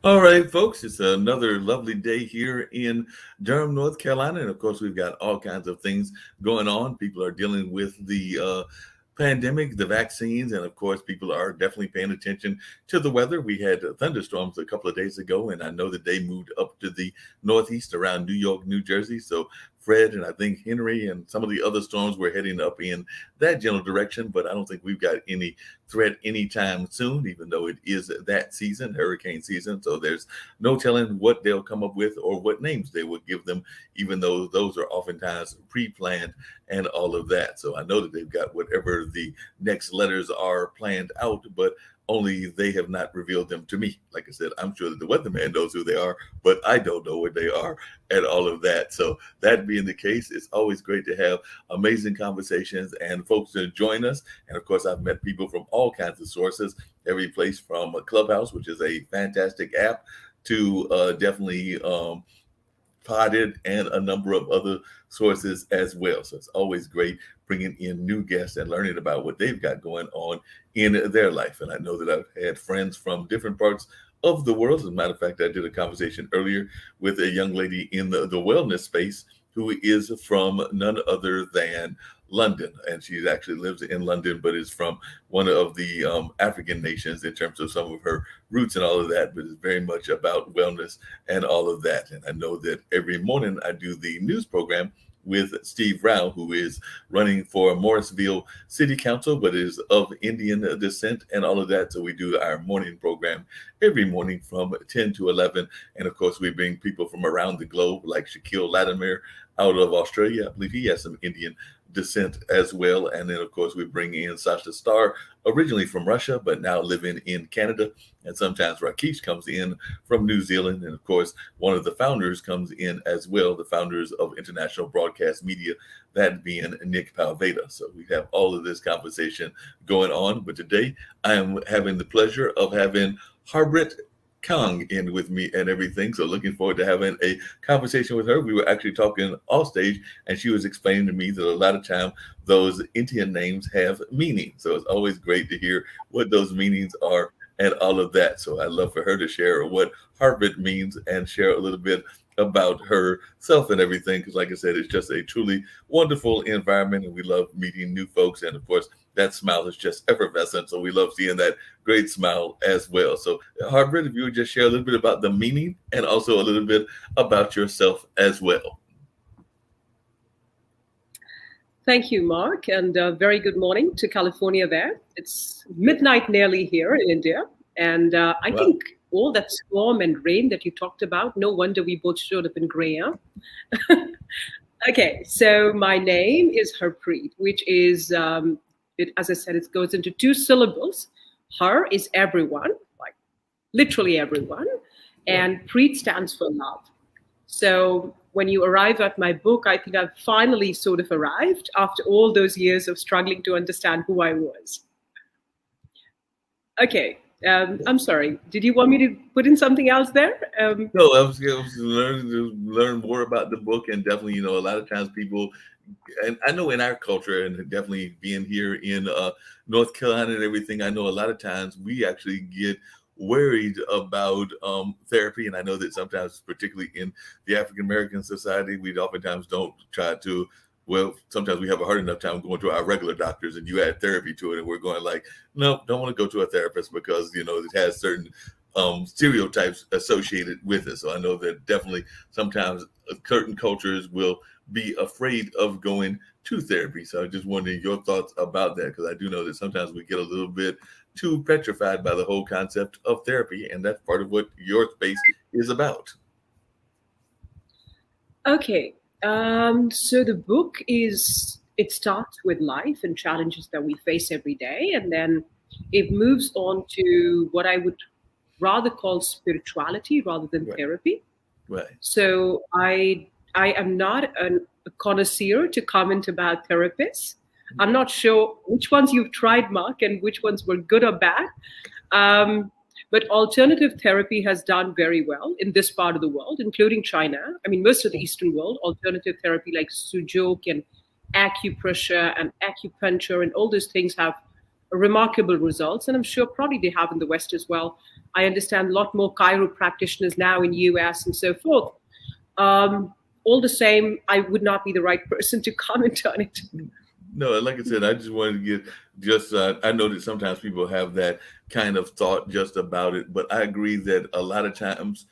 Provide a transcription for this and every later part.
All right, folks, it's another lovely day here in Durham, North Carolina. And of course, we've got all kinds of things going on. People are dealing with the pandemic, the vaccines, and of course, people are definitely paying attention to the weather. We had thunderstorms a couple of days ago, and I know that they moved up to the northeast around New York, New Jersey. So Fred and I think Henry and some of the other storms were heading up in that general direction, but I don't think we've got any threat anytime soon, even though it is that season, hurricane season. So there's no telling what they'll come up with or what names they will give them, even though those are oftentimes pre-planned and all of that. So I know that they've got whatever the next letters are planned out, but only they have not revealed them to me. Like I said, I'm sure that the weatherman knows who they are, but I don't know what they are and all of that. So that being the case, it's always great to have amazing conversations and folks to join us. And of course, I've met people from all kinds of sources, every place from Clubhouse, which is a fantastic app, to definitely Potted and a number of other sources as well. So it's always great bringing in new guests and learning about what they've got going on in their life. And I know that I've had friends from different parts of the world. As a matter of fact, I did a conversation earlier with a young lady in the wellness space who is from none other than London. And she actually lives in London, but is from one of the African nations in terms of some of her roots and all of that, but it's very much about wellness and all of that. And I know that every morning I do the news program with Steve Rao, who is running for Morrisville City Council, but is of Indian descent and all of that. So we do our morning program every morning from 10 to 11. And of course, we bring people from around the globe, like Shaquille Latimer out of Australia. I believe he has some Indian descent as well. And then, of course, we bring in Sasha Starr, originally from Russia, but now living in Canada. And sometimes Rakesh comes in from New Zealand. And of course, one of the founders comes in as well, the founders of International Broadcast Media, that being Nick Palveda. So we have all of this conversation going on. But today I am having the pleasure of having Harpreet Kang in with me and everything. So looking forward to having a conversation with her. We were actually talking off stage and she was explaining to me that a lot of time those Indian names have meaning. So it's always great to hear what those meanings are and all of that. So I'd love for her to share what Harpreet means and share a little bit about herself and everything. Because like I said, it's just a truly wonderful environment and we love meeting new folks. And of course, that smile is just effervescent. So we love seeing that great smile as well. So Harpreet, if you would just share a little bit about the meaning and also a little bit about yourself as well. Thank you, Mark, and very good morning to California there. It's midnight nearly here in India, and I Wow. think all that storm and rain that you talked about, no wonder we both showed up in gray, huh? Okay, so my name is Harpreet, which is, as I said, it goes into two syllables. Har is everyone, like literally everyone, and Preet stands for love. So when you arrive at my book, I think I've finally sort of arrived after all those years of struggling to understand who I was. Okay, I'm sorry. Did you want me to put in something else there? No, I was learning to learn more about the book, and definitely, a lot of times people, and I know in our culture, and definitely being here in North Carolina and everything, I know a lot of times we actually get worried about therapy, and I know that sometimes, particularly in the African American society, we oftentimes don't try to. Well, sometimes we have a hard enough time going to our regular doctors, and you add therapy to it, and we're going like, no, don't want to go to a therapist because it has certain stereotypes associated with it. So I know that definitely sometimes certain cultures will be afraid of going to therapy. So I just wondering your thoughts about that, because I do know that sometimes we get a little bit too petrified by the whole concept of therapy, and that's part of what your space is about. Okay, so the book it starts with life and challenges that we face every day, and then it moves on to what I would rather call spirituality rather than Right. therapy. Right. So I am not a connoisseur to comment about therapists. I'm not sure which ones you've tried, Mark, and which ones were good or bad. Um, but alternative therapy has done very well in this part of the world, including China. I mean, most of the Eastern world, alternative therapy like sujok and acupressure and acupuncture and all those things have remarkable results, and I'm sure probably they have in the West as well. I understand a lot more chiro practitioners now in US and so forth. All the same, I would not be the right person to comment on it. No, like I said, I just wanted to get just, I know that sometimes people have that kind of thought just about it, but I agree that a lot of times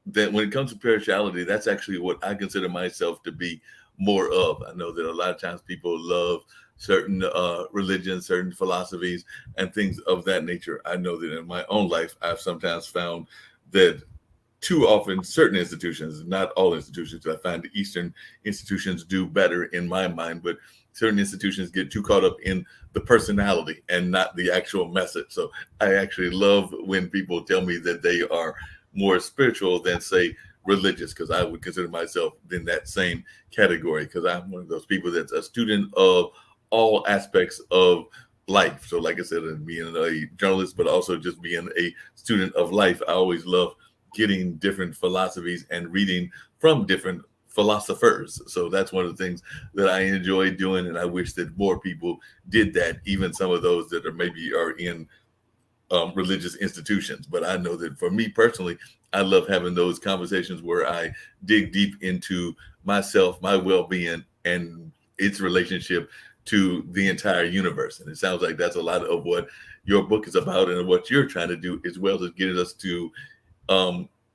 that when it comes to spirituality, that's actually what I consider myself to be more of. I know that a lot of times people love certain religions, certain philosophies, and things of that nature. I know that in my own life, I've sometimes found that too often certain institutions, not all institutions, I find the Eastern institutions do better in my mind, but certain institutions get too caught up in the personality and not the actual message. So I actually love when people tell me that they are more spiritual than, say, religious, because I would consider myself in that same category, because I'm one of those people that's a student of all aspects of life. So like I said, being a journalist, but also just being a student of life, I always love getting different philosophies and reading from different philosophers. So that's one of the things that I enjoy doing, and I wish that more people did that, even some of those that are maybe are in religious institutions. But I know that for me personally, I love having those conversations where I dig deep into myself, my well-being, and its relationship to the entire universe. And it sounds like that's a lot of what your book is about, and what you're trying to do, as well as getting us to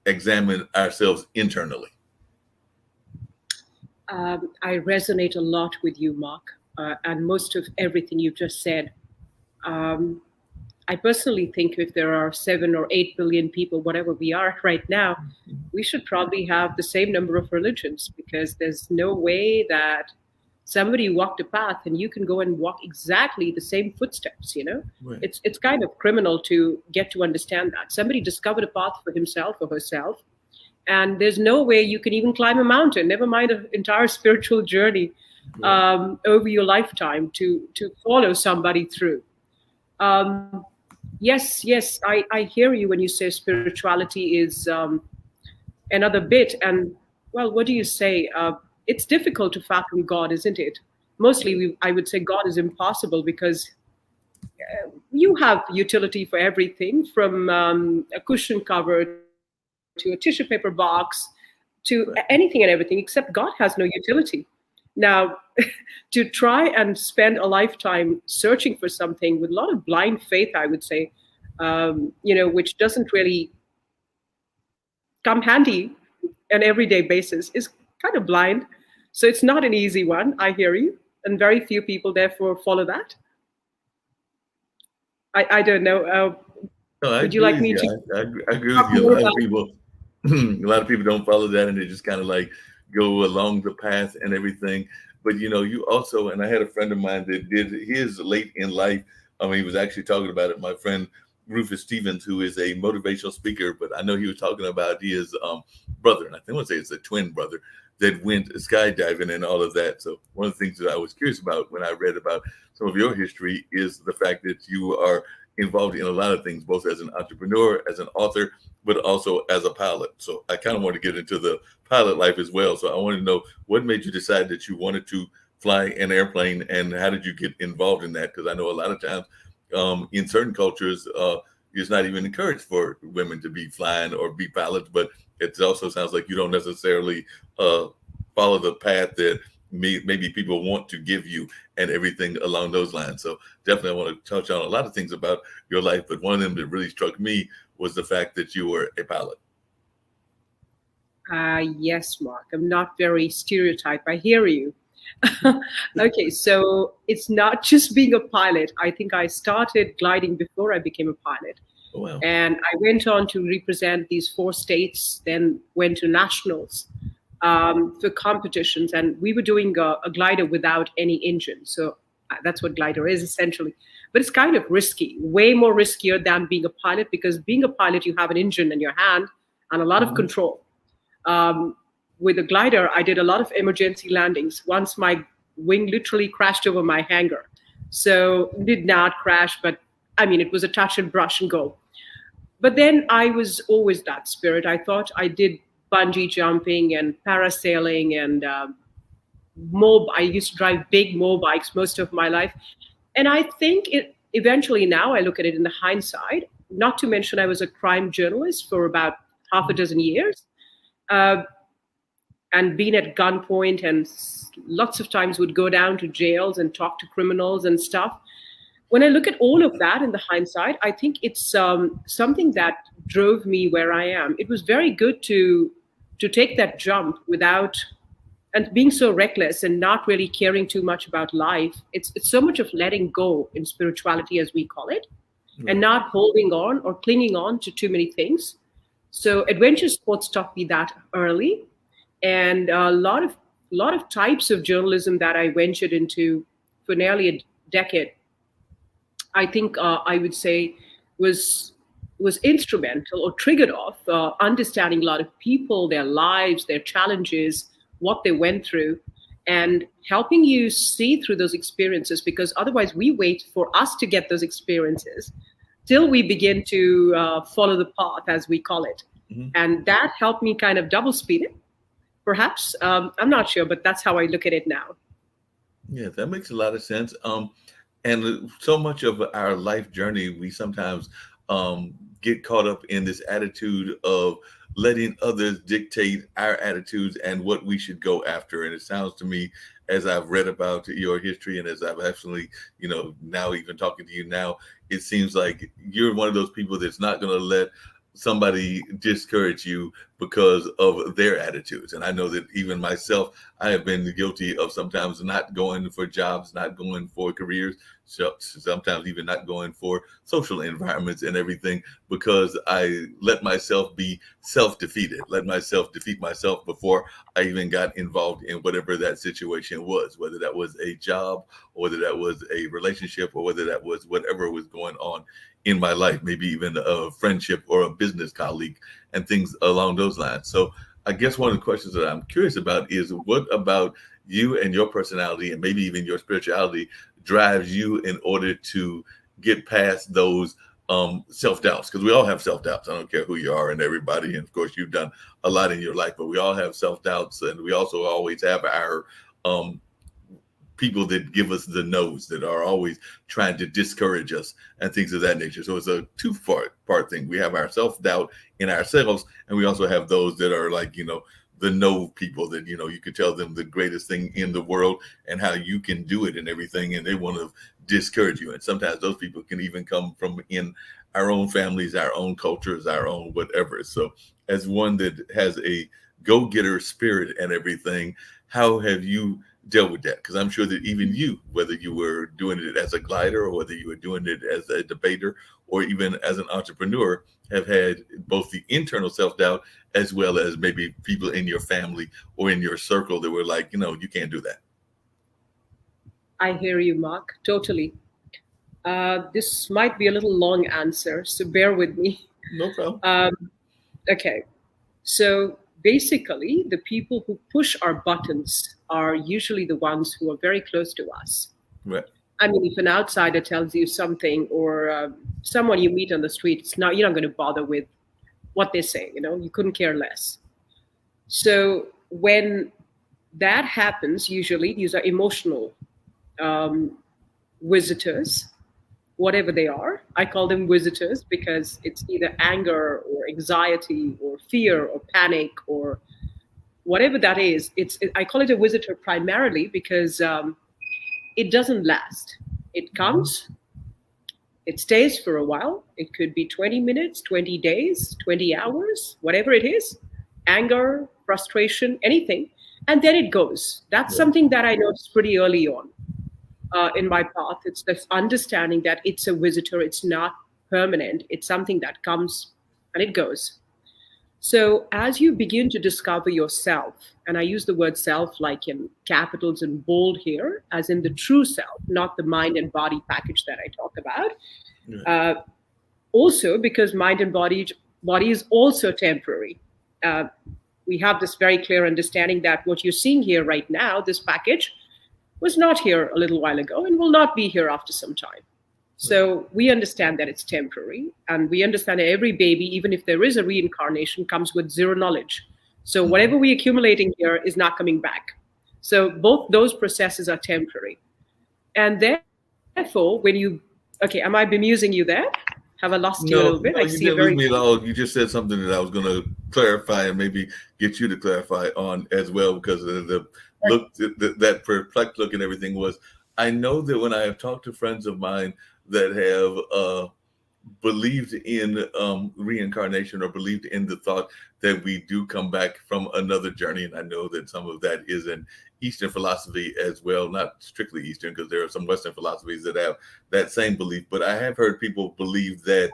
examine ourselves internally. I resonate a lot with you, Mark, and most of everything you've just said. Um, I personally think if there are 7 or 8 billion people, whatever we are right now, we should probably have the same number of religions, because there's no way that somebody walked a path and you can go and walk exactly the same footsteps. Right. It's kind of criminal to get to understand that somebody discovered a path for himself or herself, and there's no way you can even climb a mountain, never mind an entire spiritual journey over your lifetime to follow somebody through. um, yes, I hear you when you say spirituality is another bit. And well, what do you say? It's difficult to fathom God, isn't it? Mostly, I would say God is impossible, because you have utility for everything, from a cushion cover to a tissue paper box to anything and everything, except God has no utility. Now, to try and spend a lifetime searching for something with a lot of blind faith, I would say, which doesn't really come handy on everyday basis, is kind of blind. So it's not an easy one. I hear you, and very few people therefore follow that. I don't know. No, I Would you agree like with me you. to I agree with talk you. A more lot of about? people, a lot of people don't follow that, and they just kind of like go along the path and everything. But you also, and I had a friend of mine that did his late in life. I mean, he was actually talking about it. My friend Rufus Stevens, who is a motivational speaker, but I know he was talking about his brother, and I think I want to say it's a twin brother that went skydiving and all of that. So one of the things that I was curious about when I read about some of your history is the fact that you are involved in a lot of things, both as an entrepreneur, as an author, but also as a pilot. So I kind of want to get into the pilot life as well. So I want to know, what made you decide that you wanted to fly an airplane, and how did you get involved in that? Because I know a lot of times in certain cultures, it's not even encouraged for women to be flying or be pilots, but it also sounds like you don't necessarily follow the path that maybe people want to give you and everything along those lines. So definitely I want to touch on a lot of things about your life, but one of them that really struck me was the fact that you were a pilot. Yes, Mark. I'm not very stereotyped. I hear you. Okay, so it's not just being a pilot. I think I started gliding before I became a pilot. Oh, wow. And I went on to represent these 4 states, then went to nationals for competitions. And we were doing a glider without any engine. So that's what glider is essentially. But it's kind of risky, way more riskier than being a pilot, because being a pilot, you have an engine in your hand and a lot of control. With a glider, I did a lot of emergency landings. Once my wing literally crashed over my hangar. So it did not crash, but I mean, it was a touch and brush and go. But then I was always that spirit. I thought I did bungee jumping and parasailing and I used to drive big bikes most of my life. And I think eventually now I look at it in the hindsight. Not to mention, I was a crime journalist for about half a dozen years, uh, and been at gunpoint, and lots of times would go down to jails and talk to criminals and stuff. When I look at all of that in the hindsight, I think it's something that drove me where I am. It was very good to take that jump without, and being so reckless and not really caring too much about life. It's so much of letting go in spirituality, as we call it, and Right. not holding on or clinging on to too many things. So adventure sports taught me that early, and a lot of types of journalism that I ventured into for nearly a decade, I think I would say was was instrumental or triggered off understanding a lot of people, their lives, their challenges, what they went through, and helping you see through those experiences. Because otherwise, we wait for us to get those experiences till we begin to follow the path, as we call it, Mhm. and that helped me kind of double speed it. Perhaps I'm not sure, but that's how I look at it now. Yeah, that makes a lot of sense. And so much of our life journey, we sometimes get caught up in this attitude of letting others dictate our attitudes and what we should go after. And it sounds to me, as I've read about your history and as I've actually, now even talking to you now, it seems like you're one of those people that's not going to let somebody discourage you because of their attitudes. And I know that even myself, I have been guilty of sometimes not going for jobs, not going for careers, so sometimes even not going for social environments and everything, because I let myself be self-defeated, let myself defeat myself before I even got involved in whatever that situation was, whether that was a job or whether that was a relationship or whether that was whatever was going on in my life, maybe even a friendship or a business colleague and things along those lines. So I guess one of the questions that I'm curious about is what about you and your personality and maybe even your spirituality drives you in order to get past those self-doubts? Because we all have self-doubts. I don't care who you are and everybody. And of course, you've done a lot in your life, but we all have self-doubts, and we also always have our um, people that give us the nose, that are always trying to discourage us and things of that nature. So it's a two part thing. We have our self-doubt in ourselves, and we also have those that are like, the no people that, you could tell them the greatest thing in the world and how you can do it and everything, and they want to discourage you. And sometimes those people can even come from in our own families, our own cultures, our own whatever. So as one that has a go-getter spirit and everything, how have you dealt with that? Because I'm sure that even you, whether you were doing it as a glider or whether you were doing it as a debater or even as an entrepreneur, have had both the internal self-doubt as well as maybe people in your family or in your circle that were like, you can't do that. I hear you, Mark. Totally. This might be a little long answer, so bear with me. No problem. Um, okay. So basically, the people who push our buttons are usually the ones who are very close to us. Right. I mean, if an outsider tells you something, or someone you meet on the street, you're not going to bother with what they say. You couldn't care less. So when that happens, usually these are emotional um, visitors, whatever they are. I call them visitors because it's either anger or anxiety or fear or panic or whatever that is. I call it a visitor primarily because it doesn't last. It comes, it stays for a while. It could be 20 minutes, 20 days, 20 hours, whatever it is, anger, frustration, anything. And then it goes. That's Right. something that I noticed pretty early on in my path. It's this understanding that it's a visitor, it's not permanent, it's something that comes and it goes. So as you begin to discover yourself, and I use the word self like in capitals and bold here, as in the true self, not the mind and body package that I talk about. Right. Uh, Also, because mind and body is also temporary. Uh, we have this very clear understanding that what you're seeing here right now, this package, was not here a little while ago and will not be here after some time. So we understand that it's temporary, and we understand that every baby, even if there is a reincarnation, comes with zero knowledge. So Mhm. whatever we're accumulating here is not coming back. So both those processes are temporary. And therefore, when you Okay, am I bemusing you there? Have I lost you a No, little bit? no, I you see a didn't lose very me at all. You just said something that I was going to clarify and maybe get you to clarify on as well, because of the look, that perplexed look and everything was. I know that when I have talked to friends of mine that have believed in reincarnation, or believed in the thought that we do come back from another journey. And I know that some of that is in Eastern philosophy as well, not strictly Eastern, because there are some Western philosophies that have that same belief. But I have heard people believe that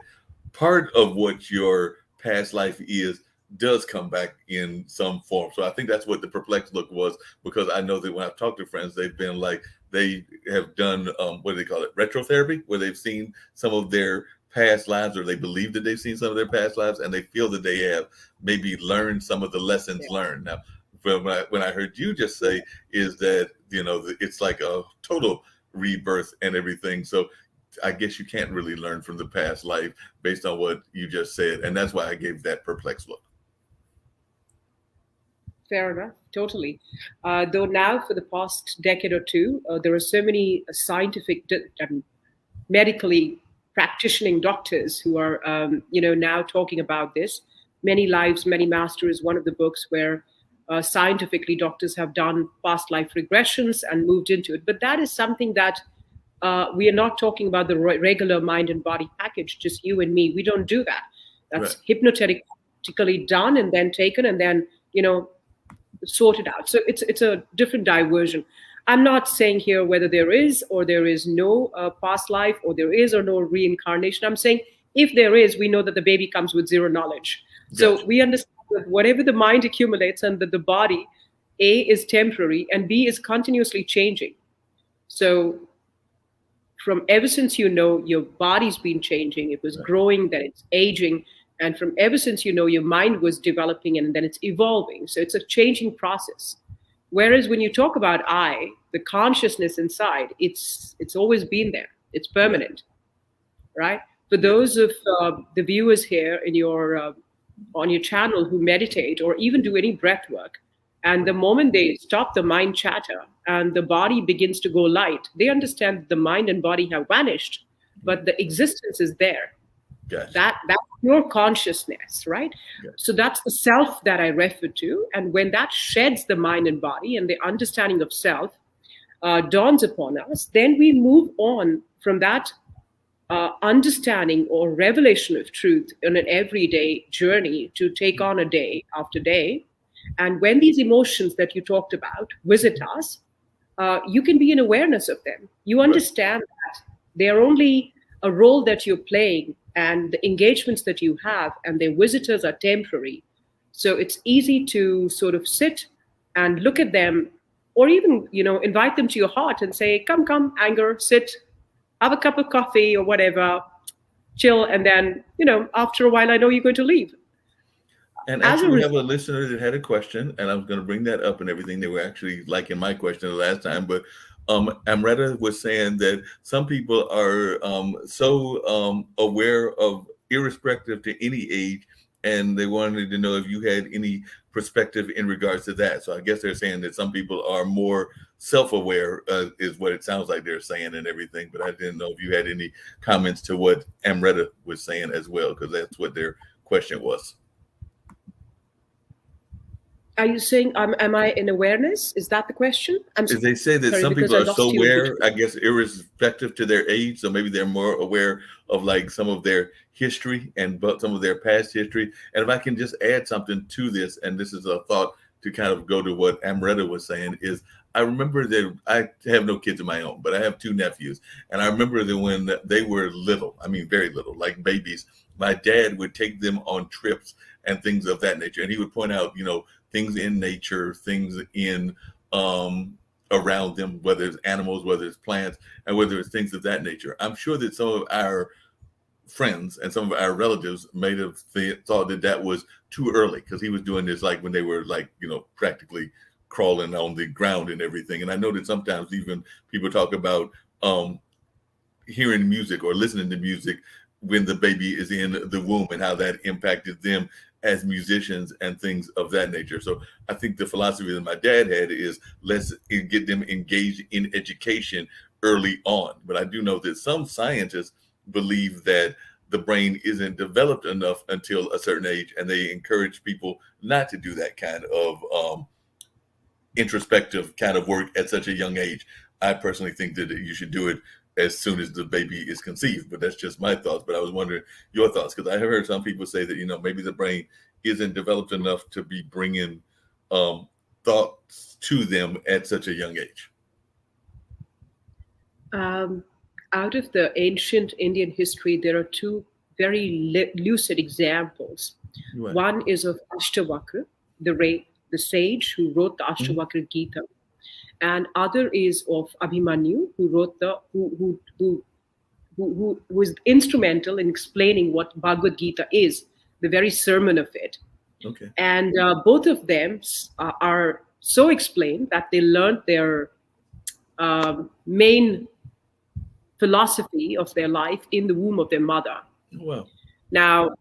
part of what your past life is does come back in some form. So I think that's what the perplexed look was, because I know that when I've talked to friends, they've been like, they have done what do they call it, retrotherapy, where they've seen some of their past lives, or they believe that they've seen some of their past lives, and they feel that they have maybe learned some of the lessons yeah, learned. Now, when I heard you just say is that, it's like a total rebirth and everything. So I guess you can't really learn from the past life based on what you just said, and that's why I gave that perplexed look. fair enough. Totally. Though now, for the past decade or two, there are so many scientific, medically practicing doctors who are, now talking about this. Many Lives, Many Masters is one of the books where scientifically doctors have done past life regressions and moved into it. But that is something that we are not talking about the regular mind and body package, just you and me. We don't do that. Right. That's hypnotically done and then taken and then, sorted out. So it's a different diversion. I'm not saying here whether there is or there is no past life, or there is or no reincarnation. I'm saying if there is, we know that the baby comes with zero knowledge. So Gotcha. we understand that whatever the mind accumulates, and that the body, A, is temporary and B, is continuously changing. So from ever since your body's been changing, it was Right. growing, then it's aging, and from ever since your mind was developing, and then it's evolving. So it's a changing process. Whereas when you talk about I, the consciousness inside, it's always been there. It's Right. permanent, right? For Yeah. those of the viewers here in your on your channel who meditate or even do any breath work, and the moment they stop the mind chatter and the body begins to go light, they understand that the mind and body have vanished, but the existence is there. Gotcha. That's your consciousness, right? Gotcha. So that's the self that I refer to. And when that sheds the mind and body, and the understanding of self dawns upon us, then we move on from that understanding or revelation of truth on an everyday journey to take on a day after day. And when these emotions that you talked about visit us, you can be in awareness of them. You Right. understand that they are only a role that you're playing, and the engagements that you have and their visitors are temporary. So it's easy to sort of sit and look at them, or even invite them to your heart and say, come, anger, sit, have a cup of coffee or whatever, chill, and then after a while I know you're going to leave. And As a actually, we have result, a listener that had a question, and I was going to bring that up and everything. They were actually liking my question the last time, but Amretta was saying that some people are so aware of, irrespective to any age, and they wanted to know if you had any perspective in regards to that. So I guess they're saying that some people are more self-aware, is what it sounds like they're saying and everything. But I didn't know if you had any comments to what Amretta was saying as well, because that's what their question was. are you saying am I in awareness? Is that the question? I'm Is they say that sorry some because people I are so lost you in aware, between. I guess, irrespective to their age. So maybe they're more aware of like some of their history and but some of their past history. And if I can just add something to this, and this is a thought to kind of go to what Amretta was saying, is I remember that I have no kids of my own, but I have two nephews. And I remember that when they were little, I mean, very little, like babies, my dad would take them on trips and things of that nature. And he would point out, things in nature, things in, around them, whether it's animals, whether it's plants, and whether it's things of that nature. I'm sure that some of our friends and some of our relatives may have thought that that was too early, because he was doing this like when they were like, practically crawling on the ground and everything. And I know that sometimes even people talk about hearing music or listening to music when the baby is in the womb, and how that impacted them as musicians and things of that nature. So I think the philosophy that my dad had is, let's get them engaged in education early on. But I do know that some scientists believe that the brain isn't developed enough until a certain age, and they encourage people not to do that kind of introspective kind of work at such a young age. I personally think that you should do it as soon as the baby is conceived, but that's just my thoughts. But I was wondering your thoughts, because I have heard some people say that, maybe the brain isn't developed enough to be bringing thoughts to them at such a young age. Um, Out of the ancient Indian history, there are two very lucid examples. Right. One is of Ashtavakra, the sage who wrote the Mhm. Ashtavakra Gita, and other is of Abhimanyu, who wrote the who was instrumental in explaining what Bhagavad Gita is, the very sermon of it. Okay. And both of them are so explained that they learned their main philosophy of their life in the womb of their mother. Wow. Now,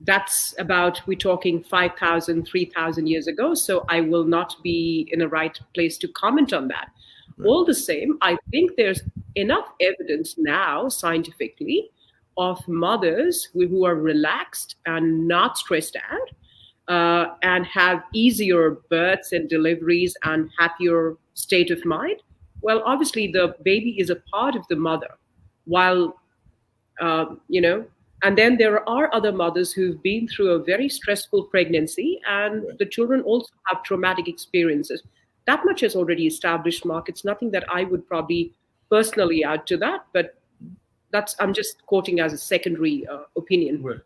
that's about, we're talking 5,000, 3,000 years ago. So I will not be in a right place to comment on that. Right. All the same, I think there's enough evidence now scientifically of mothers who are relaxed and not stressed out and have easier births and deliveries and happier state of mind. Well, obviously, the baby is a part of the mother, while and then there are other mothers who've been through a very stressful pregnancy, and Right. the children also have traumatic experiences. That much is already established, Mark. It's nothing that I would probably personally add to that, but I'm just quoting as a secondary opinion. Right.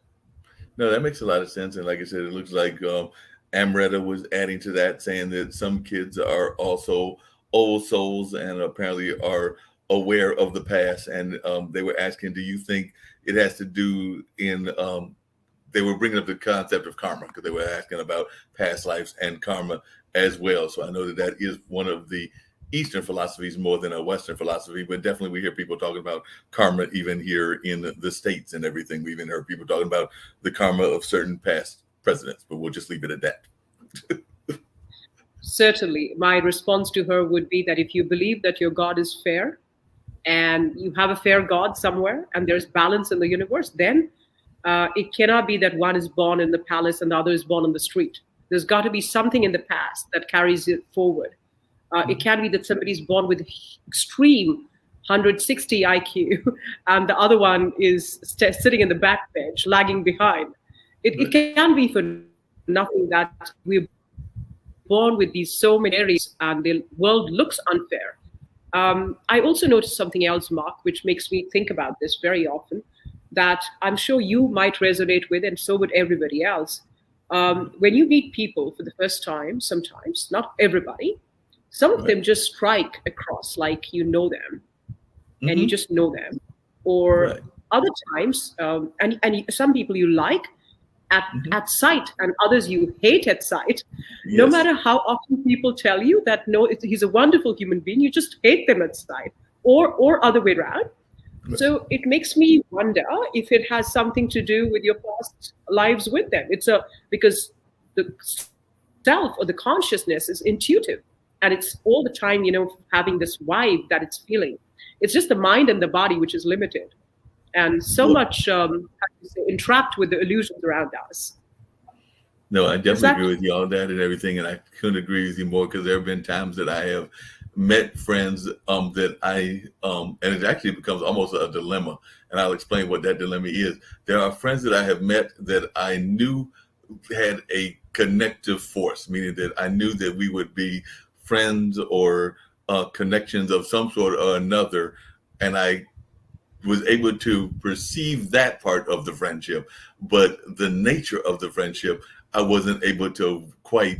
No, that makes a lot of sense. And like I said, it looks like Amrita was adding to that, saying that some kids are also old souls and apparently are aware of the past. And they were asking, do you think it has to do in, they were bringing up the concept of karma, because they were asking about past lives and karma as well. So I know that that is one of the Eastern philosophies more than a Western philosophy, but definitely we hear people talking about karma even here in the States and everything. We even heard people talking about the karma of certain past presidents, but we'll just leave it at that. Certainly. My response to her would be that if you believe that your God is fair and you have a fair God somewhere and there's balance in the universe, then it cannot be that one is born in the palace and the other is born on the street. There's got to be something in the past that carries it forward. It can't be that somebody's born with extreme 160 IQ and the other one is sitting in the back bench, lagging behind. It can be for nothing that we're born with these so many areas and the world looks unfair. I also noticed something else, Mark, which makes me think about this very often, that I'm sure you might resonate with, and so would everybody else. When you meet people for the first time, sometimes, not everybody, some of them just strike across like you know them and you just know them. Or other times, and some people you like at sight and others you hate at sight. No matter how often people tell you that, no, he's a wonderful human being, you just hate them at sight, or other way around. So it makes me wonder if it has something to do with your past lives with them. Because the self or the consciousness is intuitive and it's all the time, having this vibe that it's feeling. It's just the mind and the body which is limited and so much entrapped with the illusions around us. No, I definitely agree with you on that and everything, and I couldn't agree with you more, because there have been times that I have met friends that I and it actually becomes almost a dilemma, and I'll explain what that dilemma is. There are friends that I have met that I knew had a connective force, meaning that I knew that we would be friends or connections of some sort or another, and I was able to perceive that part of the friendship, but the nature of the friendship, I wasn't able to quite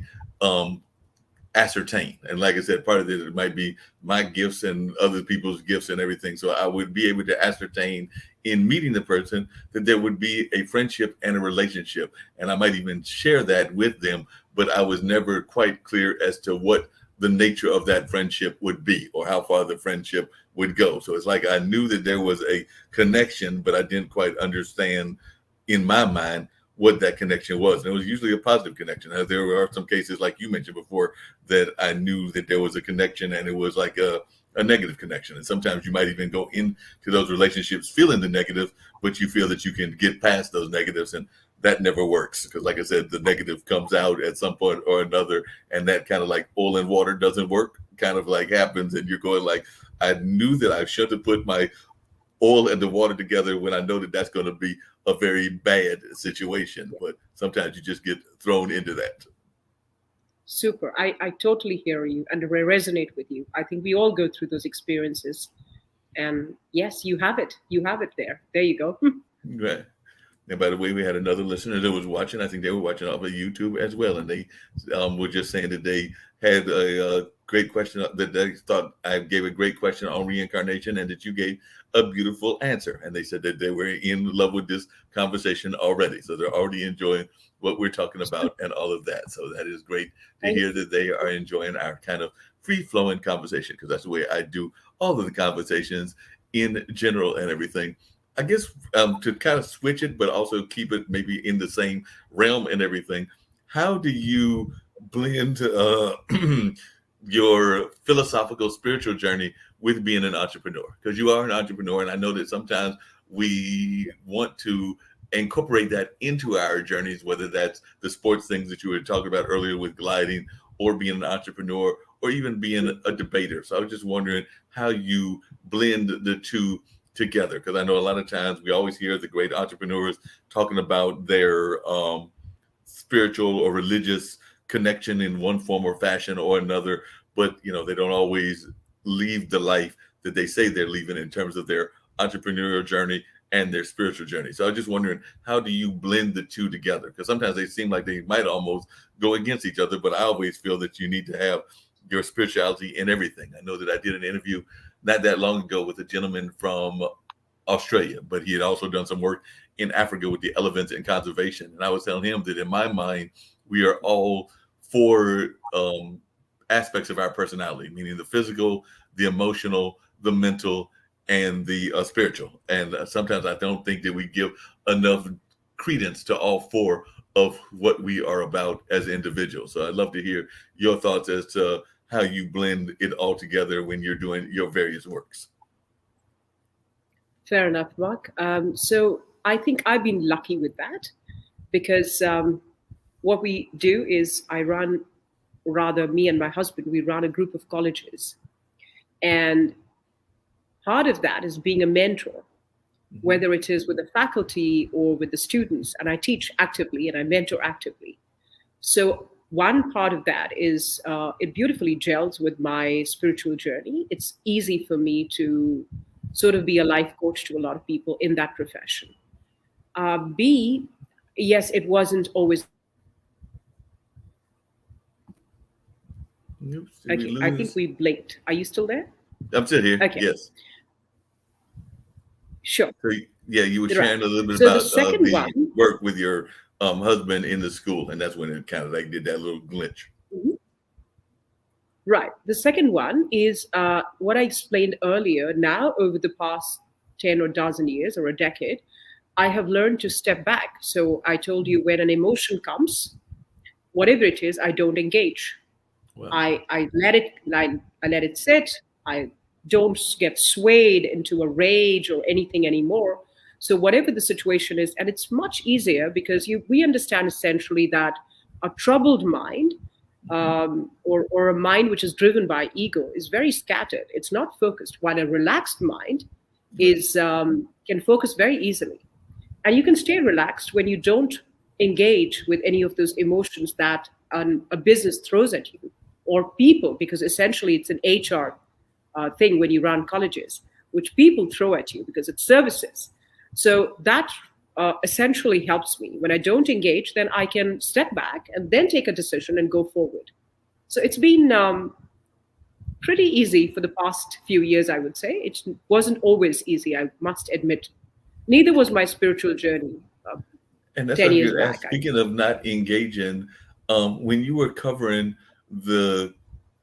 ascertain. And like I said, part of it might be my gifts and other people's gifts and everything. So I would be able to ascertain in meeting the person that there would be a friendship and a relationship. And I might even share that with them, but I was never quite clear as to what the nature of that friendship would be or how far the friendship would go. So it's like I knew that there was a connection, but I didn't quite understand in my mind what that connection was. And it was usually a positive connection. There are some cases, like you mentioned before, that I knew that there was a connection and it was like a negative connection. And sometimes you might even go into those relationships feeling the negative, but you feel that you can get past those negatives, and that never works. Because like I said, the negative comes out at some point or another, and that kind of like oil and water doesn't work, kind of like happens. And you're going like, I knew that I should have put my oil and the water together when I know that that's going to be a very bad situation. But sometimes you just get thrown into that. Super. I totally hear you and resonate with you. I think we all go through those experiences. And yes, you have it. You have it there. There you go. Right. And by the way, we had another listener that was watching. I think they were watching off of YouTube as well, and they were just saying that they had a great question, that they thought I gave a great question on reincarnation, and that you gave a beautiful answer. And they said that they were in love with this conversation already, so they're already enjoying what we're talking about and all of that. So that is great to hear that they are enjoying our kind of free-flowing conversation, because that's the way I do all of the conversations in general and everything. I guess to kind of switch it, but also keep it maybe in the same realm and everything. How do you blend your philosophical, spiritual journey with being an entrepreneur? Because you are an entrepreneur, and I know that sometimes we want to incorporate that into our journeys, whether that's the sports things that you were talking about earlier with gliding, or being an entrepreneur, or even being a debater. So I was just wondering how you blend the two together, because I know a lot of times we always hear the great entrepreneurs talking about their spiritual or religious connection in one form or fashion or another, but they don't always leave the life that they say they're leaving in terms of their entrepreneurial journey and their spiritual journey. So I was just wondering, how do you blend the two together? Because sometimes they seem like they might almost go against each other, but I always feel that you need to have your spirituality in everything. I know that I did an interview not that long ago with a gentleman from Australia, but he had also done some work in Africa with the elephants and conservation. And I was telling him that in my mind, we are all four aspects of our personality, meaning the physical, the emotional, the mental, and the spiritual. And sometimes I don't think that we give enough credence to all four of what we are about as individuals. So I'd love to hear your thoughts as to how you blend it all together when you're doing your various works. Fair enough, Mark. So I think I've been lucky with that, because what we do is me and my husband, we run a group of colleges. And part of that is being a mentor, whether it is with the faculty or with the students. And I teach actively and I mentor actively. So one part of that is it beautifully gels with my spiritual journey. It's easy for me to sort of be a life coach to a lot of people in that profession. B, yes, it wasn't always. Oops, Okay, I think we blinked. Are you still there? I'm still here. Okay. Yes. Sure. So, yeah, you were Right. sharing a little bit So the about second the one. work with your husband in the school, and that's when it kind of like did that little glitch. Mhm. Right. The second one is what I explained earlier. Now, over the past 10 or dozen years or a decade, I have learned to step back. So I told you, when an emotion comes, whatever it is, I don't engage. Wow. I let it sit. I don't get swayed into a rage or anything anymore. So whatever the situation is, and it's much easier because we understand essentially that a troubled mind, or a mind which is driven by ego, is very scattered. It's not focused. While a relaxed mind is can focus very easily, and you can stay relaxed when you don't engage with any of those emotions that a business throws at you, or people, because essentially it's an HR thing when you run colleges, which people throw at you because it's services. So that essentially helps me. When I don't engage, then I can step back and then take a decision and go forward. So it's been pretty easy for the past few years, I would say. It wasn't always easy, I must admit. Neither was my spiritual journey And that's 10 what years you're back. speaking of not engaging. When you were covering the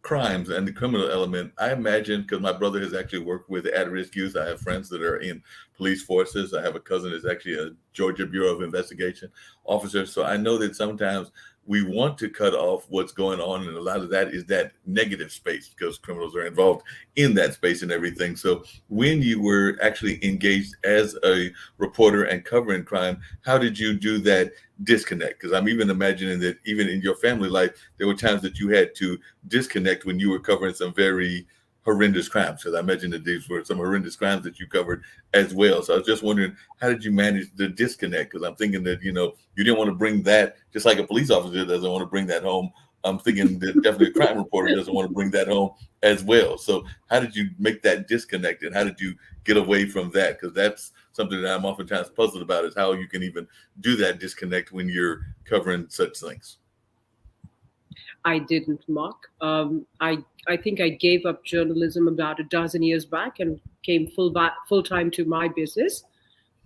crimes and the criminal element, I imagine, because my brother has actually worked with at-risk youth. I have friends that are in police forces. I have a cousin that's actually a Georgia Bureau of Investigation officer. So I know that sometimes we want to cut off what's going on, and a lot of that is that negative space because criminals are involved in that space and everything. So when you were actually engaged as a reporter and covering crime, how did you do that disconnect? Because I'm even imagining that even in your family life, there were times that you had to disconnect when you were covering some very horrendous crimes. Because I imagine that these were some horrendous crimes that you covered as well. So I was just wondering, how did you manage the disconnect? Because I'm thinking that, you didn't want to bring that, just like a police officer doesn't want to bring that home. I'm thinking that definitely a crime reporter doesn't want to bring that home as well. So how did you make that disconnect, and how did you get away from that? Because that's something that I'm oftentimes puzzled about, is how you can even do that disconnect when you're covering such things. I didn't, Mark. I think I gave up journalism about a dozen years back and came full time to my business.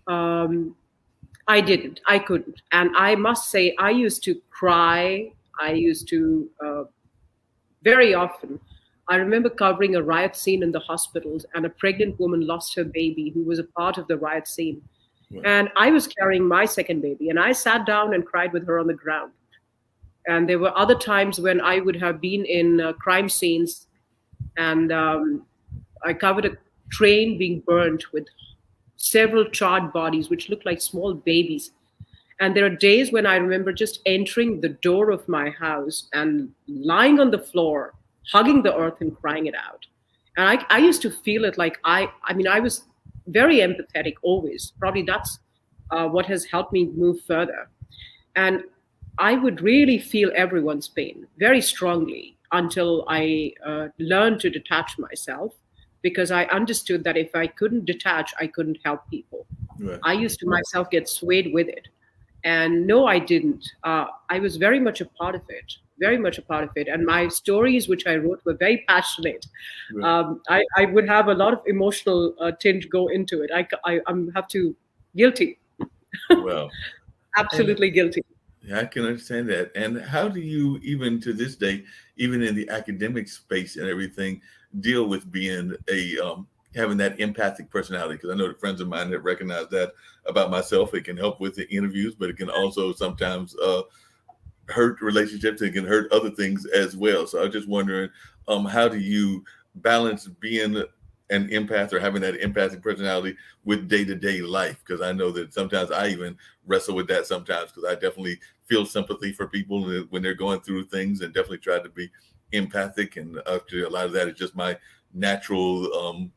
Um, I didn't. I couldn't. And I must say, I used to cry. I used to very often. I remember covering a riot scene in the hospitals, and a pregnant woman lost her baby who was a part of the riot scene. Right. And I was carrying my second baby, and I sat down and cried with her on the ground. And there were other times when I would have been in crime scenes, and I covered a train being burnt with several charred bodies, which looked like small babies. And there are days when I remember just entering the door of my house and lying on the floor, hugging the earth and crying it out. And I used to feel it like I was very empathetic always. Probably that's what has helped me move further. And I would really feel everyone's pain very strongly until I learned to detach myself, because I understood that if I couldn't detach, I couldn't help people. Right. I used to myself get swayed with it. And no, I didn't. I was very much a part of it, very much a part of it. And my stories, which I wrote, were very passionate. Right. I would have a lot of emotional tinge go into it. I'm have to guilty, Well, and absolutely guilty. yeah, I can understand that. And how do you, even to this day, even in the academic space and everything, deal with being having that empathic personality? Because I know the friends of mine that recognize that about myself. It can help with the interviews, but it can also sometimes hurt relationships. It can hurt other things as well. So I was just wondering, how do you balance being an empath or having that empathic personality with day-to-day life? Because I know that sometimes I even wrestle with that sometimes, because I definitely feel sympathy for people when they're going through things, and definitely try to be empathic. And actually a lot of that is just my natural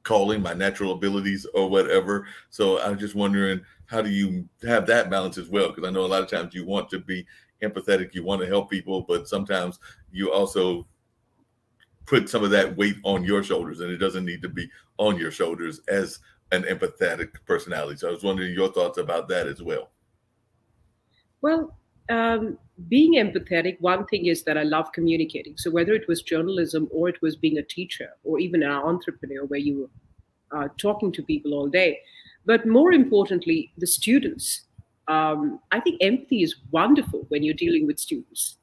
calling, my natural abilities or whatever. So I was just wondering, how do you have that balance as well? Because I know a lot of times you want to be empathetic, you want to help people, but sometimes you also put some of that weight on your shoulders, and it doesn't need to be on your shoulders as an empathetic personality. So I was wondering your thoughts about that as well. Well, being empathetic, one thing is that I love communicating. So whether it was journalism or it was being a teacher or even an entrepreneur where you were talking to people all day, but more importantly, the students. I think empathy is wonderful when you're dealing with students.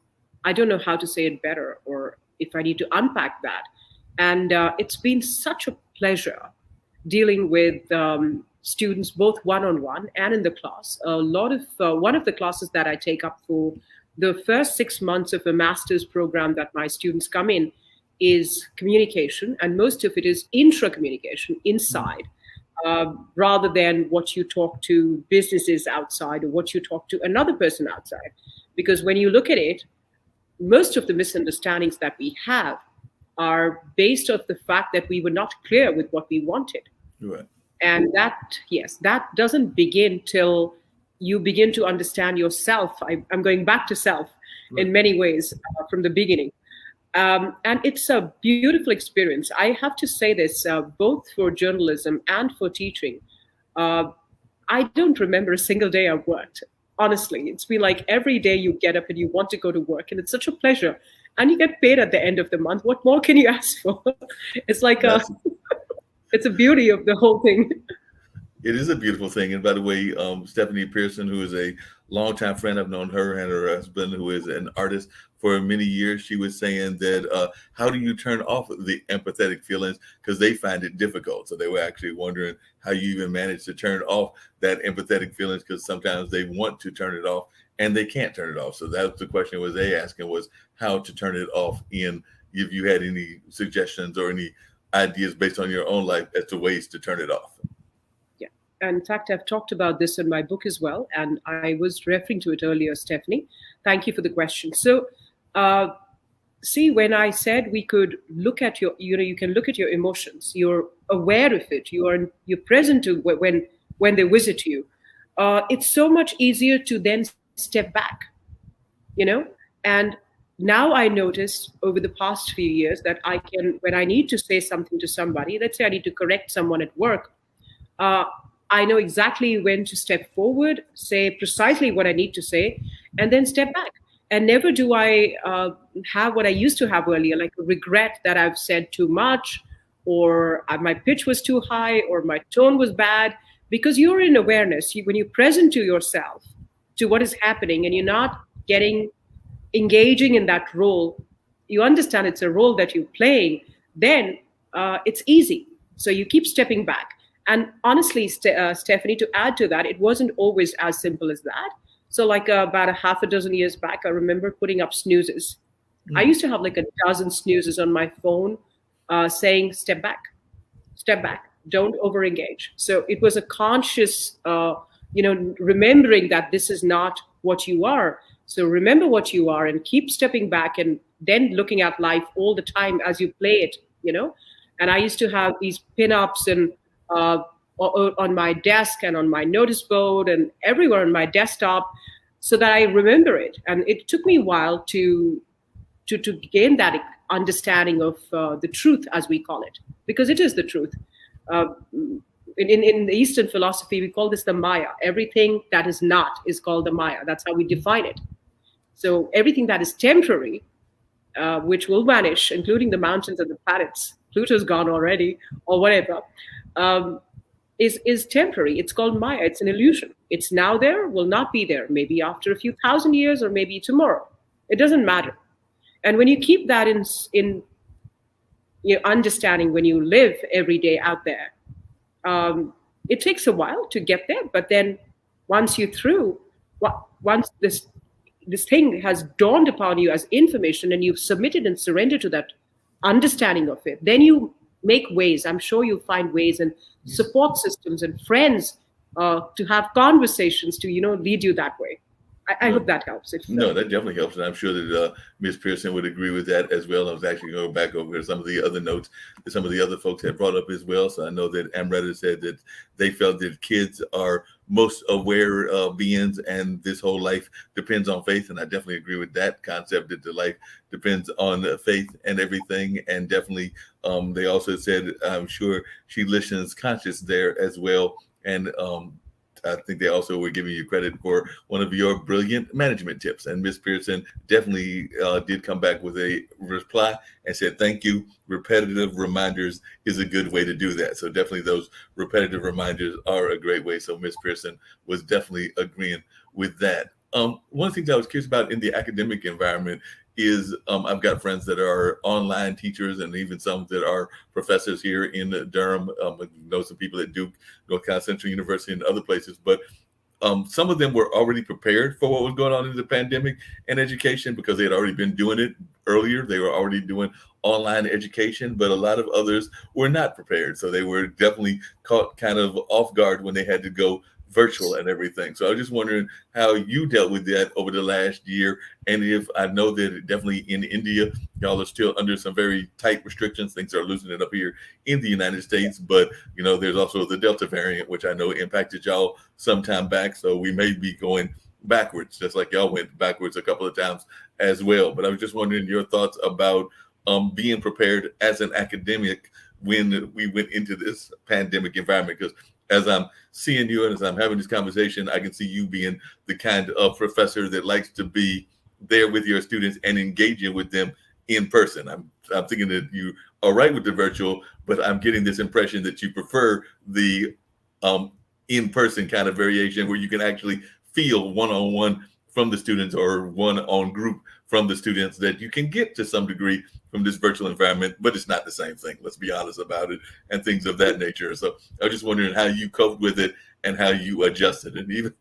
I don't know how to say it better, or if I need to unpack that. And it's been such a pleasure dealing with students both one-on-one and in the class. A lot of one of the classes that I take up for the first 6 months of a master's program that my students come in is communication, and most of it is intra-communication inside, rather than what you talk to businesses outside or what you talk to another person outside. Because when you look at it, most of the misunderstandings that we have are based off the fact that we were not clear with what we wanted. Right. And that, yes, that doesn't begin till you begin to understand yourself. I'm going back to self Right. in many ways from the beginning. And it's a beautiful experience. I have to say this, both for journalism and for teaching. Uh, I don't remember a single day I've worked. Honestly, it's been like every day you get up and you want to go to work, and it's such a pleasure. And you get paid at the end of the month. What more can you ask for? It's like That's it's a beauty of the whole thing. It is a beautiful thing. And by the way, Stephanie Pearson, who is a longtime friend, I've known her and her husband, who is an artist for many years. She was saying that how do you turn off the empathetic feelings? Because they find it difficult. So they were actually wondering how you even manage to turn off that empathetic feelings, because sometimes they want to turn it off and they can't turn it off. So that's the question was they asking was how to turn it off, in if you had any suggestions or any ideas based on your own life as to ways to turn it off. Yeah. And in fact, I've talked about this in my book as well. And I was referring to it earlier, Stephanie. Thank you for the question. So, uh, see, when I said we could look at your, you can look at your emotions, you're aware of it, you're present to when they visit you. It's so much easier to then step back, you know and now I notice over the past few years that I can, when I need to say something to somebody, let's say I need to correct someone at work, uh, I know exactly when to step forward, say precisely what I need to say, and then step back. And never do I have what I used to have earlier, like a regret that I've said too much, or my pitch was too high, or my tone was bad, because you're in awareness. When you're present to yourself, to what is happening, and you're not getting engaging in that role, you understand it's a role that you're playing, then it's easy. So you keep stepping back. And honestly, Stephanie, to add to that, it wasn't always as simple as that. So, like about a half a dozen years back, I remember putting up snoozes. I Mm. used to have like a dozen snoozes on my phone saying, step back, don't over engage. So it was a conscious remembering that this is not what you are. So remember what you are and keep stepping back, and then looking at life all the time as you play it. And I used to have these pin-ups and uh, on my desk and on my notice board and everywhere on my desktop, so that I remember it. And it took me a while to gain that understanding of the truth, as we call it, because it is the truth. Uh, in the Eastern philosophy, we call this the Maya. Everything that is not is called the Maya. That's how we define it. So everything that is temporary, which will vanish, including the mountains and the planets, Pluto's gone already, or whatever, um, is temporary. It's called Maya. It's an illusion. It's now there, will not be there. Maybe after a few thousand years, or maybe tomorrow. It doesn't matter. And when you keep that in your understanding, when you live every day out there, it takes a while to get there. But then once you're through, once this thing has dawned upon you as information, and you've submitted and surrendered to that understanding of it, then you make ways. I'm sure you'll find ways and support systems and friends to have conversations to lead you that way. I No, hope that helps. If no, that definitely helps, and I'm sure that Ms. Pearson would agree with that as well. I was actually going back over some of the other notes that some of the other folks had brought up as well. So I know that Amrita said that they felt that kids are most aware beings, and this whole life depends on faith. And I definitely agree with that concept, that the life depends on faith and everything. And definitely, they also said, I'm sure she listens conscious there as well. And I think they also were giving you credit for one of your brilliant management tips. And Miss Pearson definitely did come back with a reply and said, thank you. Repetitive reminders is a good way to do that. So definitely those repetitive reminders are a great way. So Miss Pearson was definitely agreeing with that. One of the things I was curious about in the academic environment is I've got friends that are online teachers, and even some that are professors here in Durham. I know some people at Duke, North Carolina Central University, and other places. But some of them were already prepared for what was going on in the pandemic and education, because they had already been doing it earlier. They were already doing online education, but a lot of others were not prepared. So they were definitely caught kind of off guard when they had to go virtual and everything. So I was just wondering how you dealt with that over the last year. And if I know that definitely in India, y'all are still under some very tight restrictions. Things are loosening up here in the United States, but there's also the Delta variant, which I know impacted y'all some time back. So we may be going backwards, just like y'all went backwards a couple of times as well. But I was just wondering your thoughts about being prepared as an academic when we went into this pandemic environment, because as I'm seeing you and as I'm having this conversation, I can see you being the kind of professor that likes to be there with your students and engaging with them in person. I'm thinking that you are right with the virtual, but I'm getting this impression that you prefer the in-person kind of variation, where you can actually feel one-on-one from the students, or one on group from the students, that you can get to some degree from this virtual environment, but it's not the same thing. Let's be honest about it, and things of that nature. So I was just wondering how you coped with it and how you adjusted. And even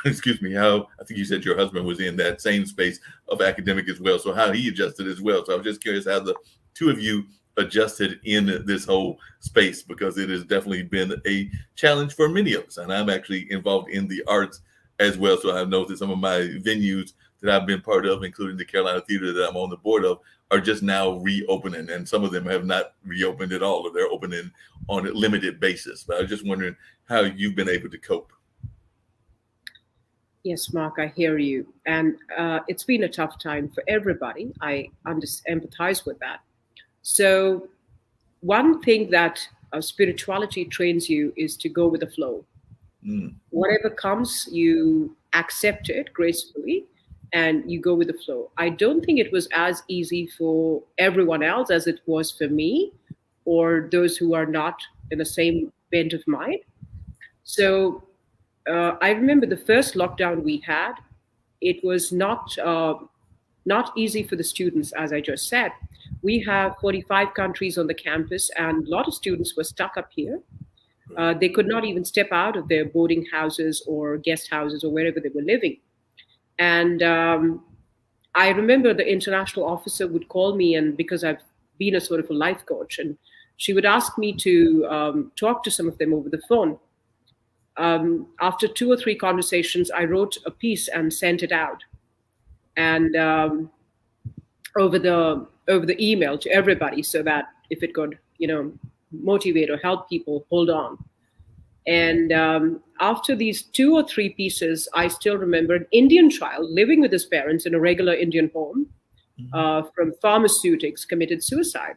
excuse me, how I think you said your husband was in that same space of academic as well. So how he adjusted as well. So I was just curious how the two of you adjusted in this whole space, because it has definitely been a challenge for many of us. And I'm actually involved in the arts as well. So I've noticed some of my venues that I've been part of, including the Carolina Theater that I'm on the board of, are just now reopening. And some of them have not reopened at all, or they're opening on a limited basis. But I was just wondering how you've been able to cope. Yes, Mark, I hear you. And it's been a tough time for everybody. I empathize with that. So, one thing that spirituality trains you is to go with the flow. Mm. Whatever comes, you accept it gracefully and you go with the flow. I don't think it was as easy for everyone else as it was for me or those who are not in the same bent of mind. So, I remember the first lockdown we had. It was not easy for the students, as I just said. We have 45 countries on the campus, and a lot of students were stuck up here. They could not even step out of their boarding houses or guest houses or wherever they were living. And I remember the international officer would call me, and because I've been a sort of a life coach, and she would ask me to talk to some of them over the phone. After two or three conversations, I wrote a piece and sent it out, and over the email to everybody, so that if it could, motivate or help people hold on. And after these two or three pieces, I still remember an Indian child living with his parents in a regular Indian home from pharmaceutics committed suicide.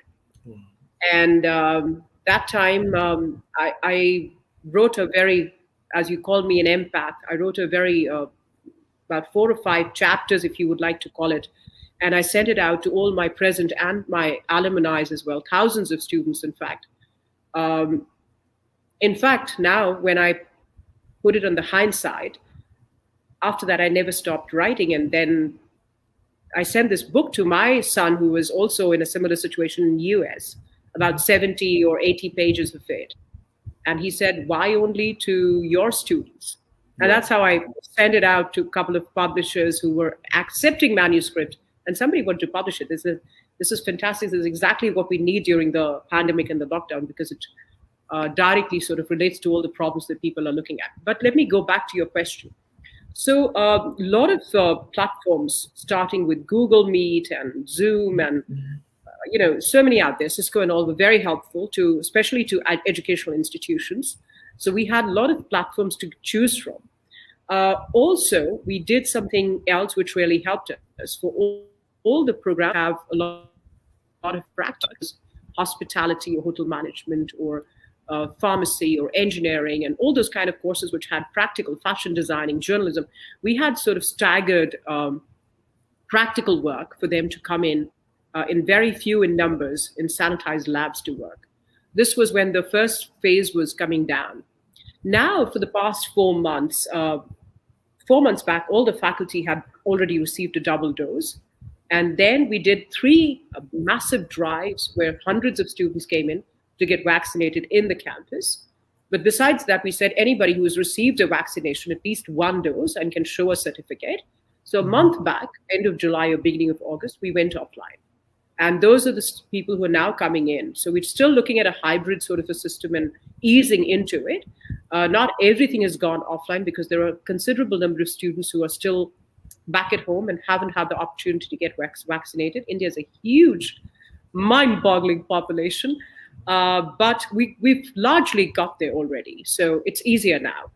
And that time, I wrote a very, as you called me, an empath. I wrote a very, about 4 or 5 chapters, if you would like to call it. And I sent it out to all my present and my alumni as well, thousands of students, in fact. In fact, now when I put it on the hindsight, after that, I never stopped writing. And then I sent this book to my son, who was also in a similar situation in the US, about 70 or 80 pages of it. And he said, why only to your students? And that's how I sent it out to a couple of publishers who were accepting manuscript. And somebody wanted to publish it. This is fantastic. This is exactly what we need during the pandemic and the lockdown, because it directly sort of relates to all the problems that people are looking at. But let me go back to your question. So a lot of platforms, starting with Google Meet and Zoom and so many out there, Cisco and all, were very helpful to, especially to educational institutions. So we had a lot of platforms to choose from. Also, we did something else which really helped us. For all the programs have a lot of practice, hospitality or hotel management or pharmacy or engineering and all those kind of courses which had practical fashion designing, journalism. We had sort of staggered practical work for them to come in very few in numbers in sanitized labs to work. This was when the first phase was coming down. Now, for the past 4 months, 4 months back, all the faculty had already received a double dose. And then we did 3 massive drives where hundreds of students came in to get vaccinated in the campus. But besides that, we said anybody who has received a vaccination, at least 1 dose, and can show a certificate. So a month back, end of July or beginning of August, we went offline. And those are the people who are now coming in. So we're still looking at a hybrid sort of a system and easing into it. Not everything has gone offline because there are a considerable number of students who are still back at home and haven't had the opportunity to get vaccinated. India is a huge, mind-boggling population, but we've largely got there already. So it's easier now.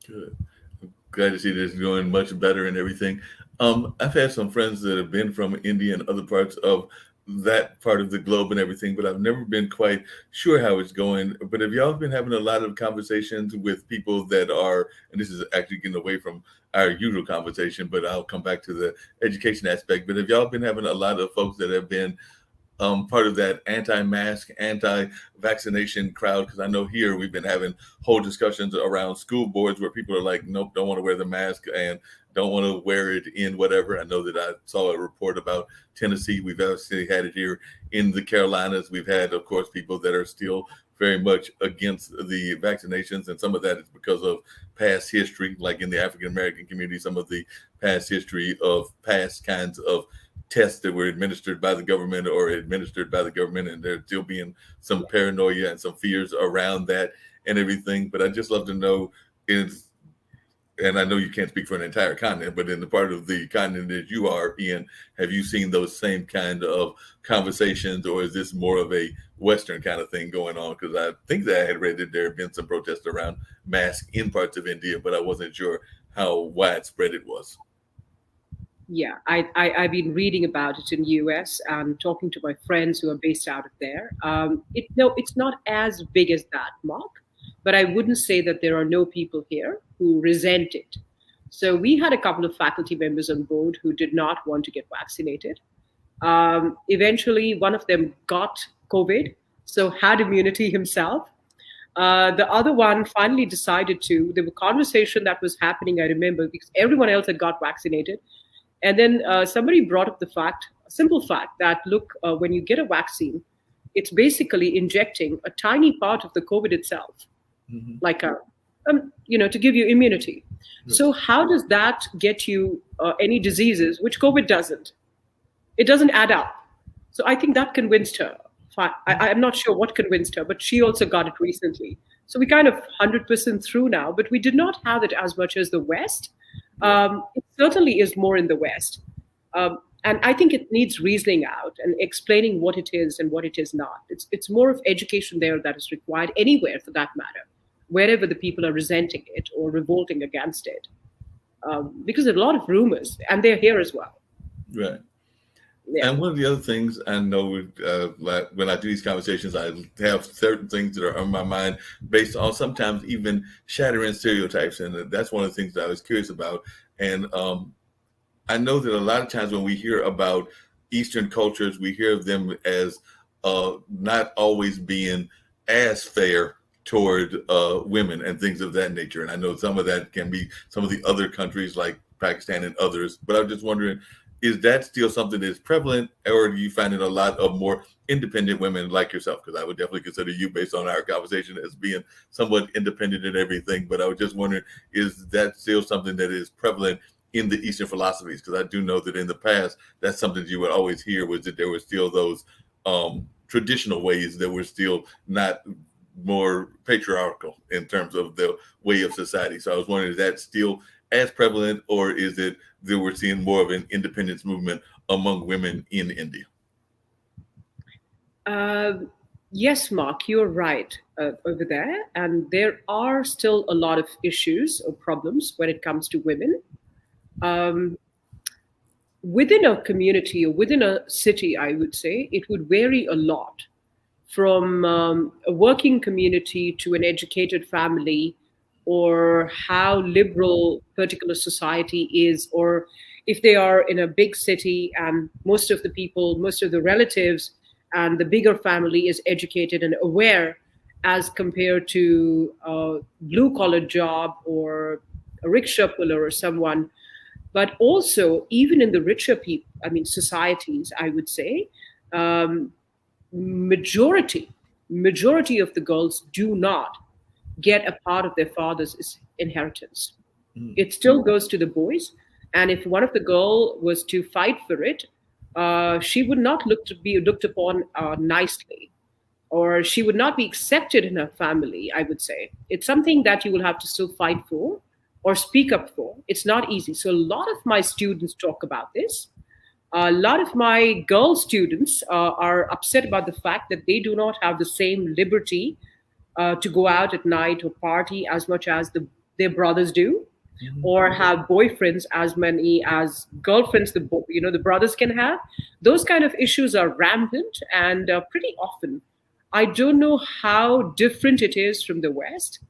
Good. I'm glad to see this going much better and everything. I've had some friends that have been from India and other parts of that part of the globe and everything, but I've never been quite sure how it's going. But have y'all been having a lot of conversations with people that are, and this is actually getting away from our usual conversation, but I'll come back to the education aspect. But have y'all been having a lot of folks that have been part of that anti-mask, anti-vaccination crowd? Because I know here we've been having whole discussions around school boards where people are like, nope, don't want to wear the mask and don't want to wear it in whatever. I know that I saw a report about Tennessee. We've actually had it here in the Carolinas. We've had, of course, people that are still very much against the vaccinations, and some of that is because of past history, like in the African American community, some of the past history of past kinds of tests that were administered by the government or administered by the government, and there still being some paranoia and some fears around that and everything. But I'd just love to know is, and I know you can't speak for an entire continent, but in the part of the continent that you are in, have you seen those same kind of conversations, or is this more of a Western kind of thing going on? Because I think that I had read that there have been some protests around masks in parts of India, but I wasn't sure how widespread it was. Yeah, I've been reading about it in US and talking to my friends who are based out of there. No, it's not as big as that, Mark, but I wouldn't say that there are no people here who resent it. So we had a couple of faculty members on board who did not want to get vaccinated. Eventually, one of them got COVID, so had immunity himself. The other one finally decided to. There was a conversation that was happening, I remember, because everyone else had got vaccinated. And then somebody brought up the fact, a simple fact, that look, when you get a vaccine, it's basically injecting a tiny part of the COVID itself, like to give you immunity. Yes. So how does that get you any diseases, which COVID doesn't? It doesn't add up. So I think that convinced her. I'm not sure what convinced her, but she also got it recently. So we kind of 100% through now, but we did not have it as much as the West. It certainly is more in the West. And I think it needs reasoning out and explaining what it is and what it is not. It's more of education there that is required anywhere for that matter, wherever the people are resenting it or revolting against it. Because there are a lot of rumors, and they're here as well. Right. Yeah. And one of the other things I know, like when I do these conversations, I have certain things that are on my mind based on sometimes even shattering stereotypes. And that's one of the things that I was curious about. And I know that a lot of times when we hear about Eastern cultures, we hear of them as not always being as fair toward women and things of that nature. And I know some of that can be some of the other countries like Pakistan and others. But I'm just wondering, is that still something that's prevalent, or do you find it a lot of more independent women like yourself? Because I would definitely consider you, based on our conversation, as being somewhat independent in everything. But I was just wondering, is that still something that is prevalent in the Eastern philosophies? Because I do know that in the past, that's something you would always hear, was that there were still those traditional ways that were still not more patriarchal in terms of the way of society. So I was wondering, is that still as prevalent, or is it that we're seeing more of an independence movement among women in India? Yes, Mark, you're right over there. And there are still a lot of issues or problems when it comes to women. Within a community or within a city, I would say, it would vary a lot from a working community to an educated family, or how liberal particular society is, or if they are in a big city and most of the people, most of the relatives and the bigger family is educated and aware, as compared to a blue-collar job or a rickshaw puller or someone. But also, even in the richer societies, I would say, majority of the girls do not get a part of their father's inheritance. It still goes to the boys. And if one of the girl was to fight for it, she would not be looked upon nicely, or she would not be accepted in her family, I would say. It's something that you will have to still fight for or speak up for. It's not easy. So a lot of my students talk about this. A lot of my girl students are upset about the fact that they do not have the same liberty to go out at night or party as much as their brothers do, or have boyfriends as many as girlfriends the brothers can have. Those kind of issues are rampant and pretty often. I don't know how different it is from the West,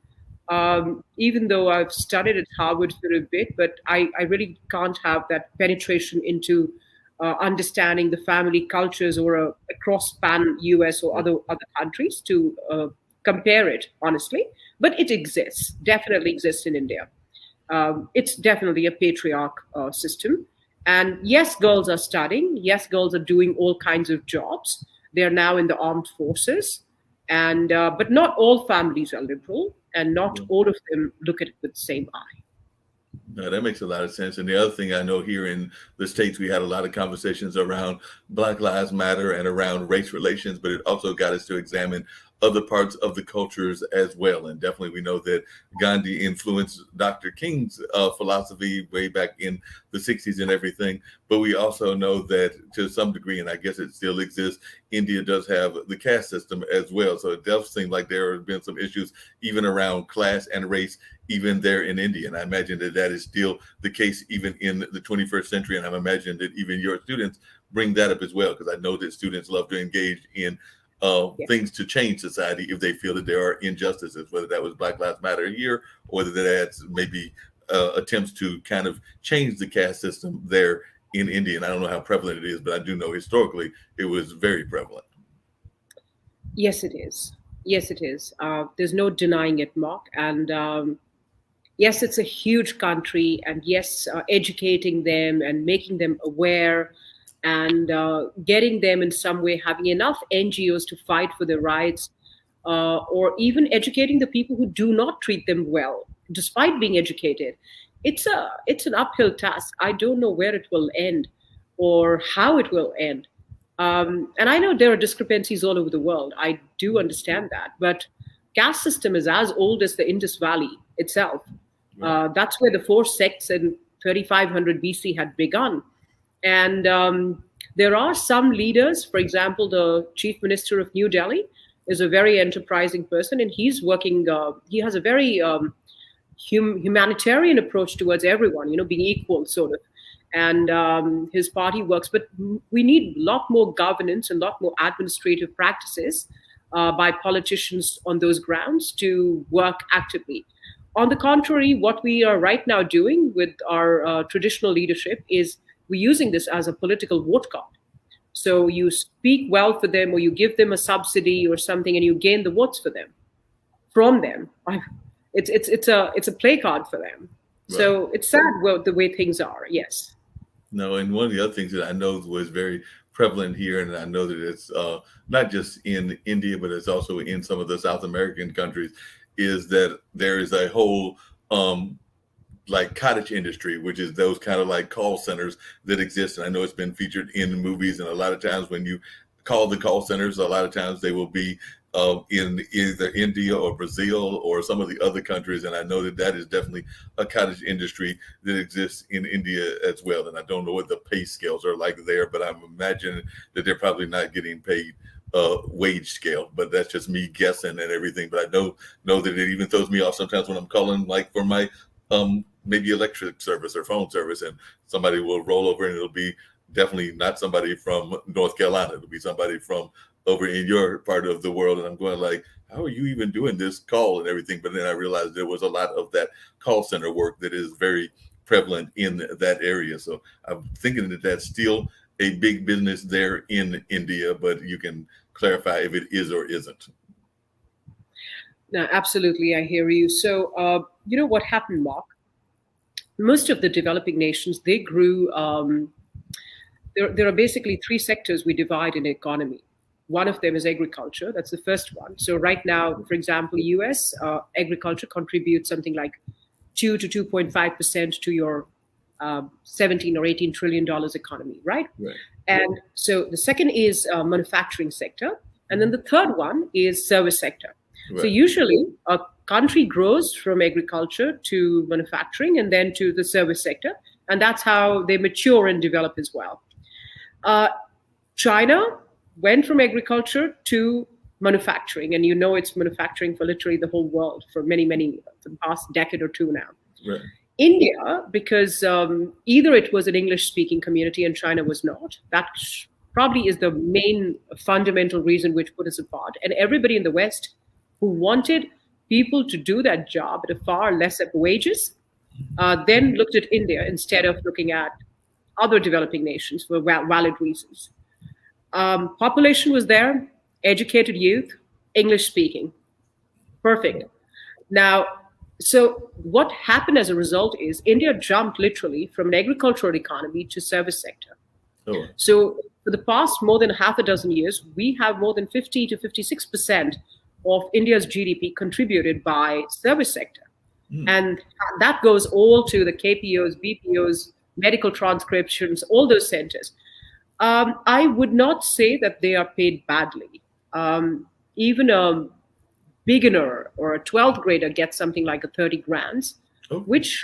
even though I've studied at Harvard for a bit, but I really can't have that penetration into understanding the family cultures or across span US or other countries to compare it, honestly. But it exists, definitely exists in India. It's definitely a patriarch system. And yes, girls are studying. Yes, girls are doing all kinds of jobs. They are now in the armed forces. And but not all families are liberal, and not Yeah. all of them look at it with the same eye. No, that makes a lot of sense. And the other thing I know here in the States, we had a lot of conversations around Black Lives Matter and around race relations, but it also got us to examine other parts of the cultures as well. And definitely we know that Gandhi influenced Dr. King's philosophy way back in the 60s and everything. But we also know that to some degree, and I guess it still exists, India does have the caste system as well. So it does seem like there have been some issues even around class and race even there in India. And I imagine that that is still the case even in the 21st century. And I'm imagining that even your students bring that up as well, because I know that students love to engage in Yeah. things to change society if they feel that there are injustices, whether that was Black Lives Matter here or that that's maybe attempts to kind of change the caste system there in India. And I don't know how prevalent it is, but I do know historically it was very prevalent. Yes, it is. Yes, it is. There's no denying it, Mark. And yes, it's a huge country. And yes, educating them and making them aware and getting them in some way, having enough NGOs to fight for their rights, or even educating the people who do not treat them well, despite being educated. It's an uphill task. I don't know where it will end or how it will end. And I know there are discrepancies all over the world. I do understand that, but caste system is as old as the Indus Valley itself. Right. That's where the four sects in 3500 BC had begun. And there are some leaders, for example, the chief minister of New Delhi is a very enterprising person, and he's working, he has a very humanitarian approach towards everyone, being equal, sort of. And his party works, but we need a lot more governance and a lot more administrative practices by politicians on those grounds to work actively. On the contrary, what we are right now doing with our traditional leadership is we're using this as a political vote card. So you speak well for them, or you give them a subsidy or something, and you gain the votes for them from them. It's a play card for them. Right. So it's sad, well, the way things are. Yes. No, and one of the other things that I know was very prevalent here, and I know that it's not just in India, but it's also in some of the South American countries, is that there is a whole like cottage industry, which is those kind of like call centers that exist. And I know it's been featured in movies, and a lot of times when you call the call centers, a lot of times they will be in either India or Brazil or some of the other countries. And I know that that is definitely a cottage industry that exists in India as well. And I don't know what the pay scales are like there, but I'm imagining that they're probably not getting paid wage scale, but that's just me guessing and everything. But I know that it even throws me off sometimes when I'm calling like for my maybe electric service or phone service, and somebody will roll over and it'll be definitely not somebody from North Carolina. It'll be somebody from over in your part of the world. And I'm going like, how are you even doing this call and everything? But then I realized there was a lot of that call center work that is very prevalent in that area. So I'm thinking that that's still a big business there in India, but you can clarify if it is or isn't. No, absolutely. I hear you. So, you know what happened, Mark? Most of the developing nations, they grew. There are basically three sectors we divide in economy. One of them is agriculture. That's the first one. So right now, for example, US agriculture contributes something like 2 to 2.5% to your 17 or 18 trillion dollars economy, right? Right. And so the second is manufacturing sector, and then the third one is service sector. So Right. usually a country grows from agriculture to manufacturing and then to the service sector, and that's how they mature and develop as well. Uh, China went from agriculture to manufacturing, and it's manufacturing for literally the whole world for many, for the past decade or two now. Right. India, because either it was an English-speaking community and China was not, that probably is the main fundamental reason which put us apart. And everybody in the West who wanted people to do that job at a far lesser wages, then looked at India instead of looking at other developing nations for valid reasons. Population was there, educated youth, English speaking. Perfect. Now, so what happened as a result is India jumped literally from an agricultural economy to service sector. Oh, So for the past more than half a dozen years, we have more than 50 to 56% of India's GDP contributed by service sector. Mm. And that goes all to the KPOs, BPOs, medical transcriptions, all those centers. I would not say that they are paid badly. Even a beginner or a 12th grader gets something like a 30 grand, Okay. which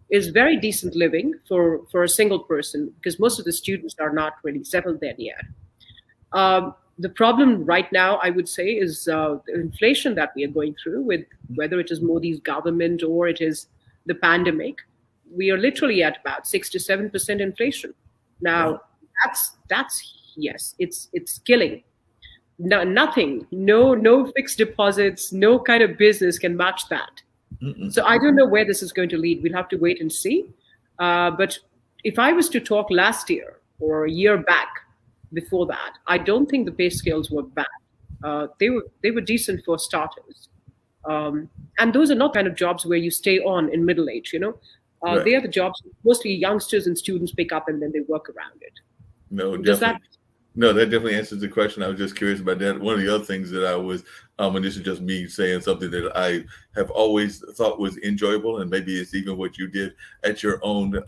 is very decent living for a single person because most of the students are not really settled there yet. The problem right now, I would say, is the inflation that we are going through with whether it is Modi's government or it is the pandemic. We are literally at about 6 to 7% inflation. Wow. Now, that's yes, it's killing. No, nothing, no fixed deposits, no kind of business can match that. Mm-mm. So I don't know where this is going to lead. We'll have to wait and see. But if I was to talk last year or a year back before that, I don't think the pay scales were bad. They were decent for starters, and those are not kind of jobs where you stay on in middle age. Right. They are the jobs mostly youngsters and students pick up and then they work around it. No, Does that? definitely. No, that definitely answers the question. I was just curious about that. One of the other things that I was, and this is just me saying something that I have always thought was enjoyable, and maybe it's even what you did at your own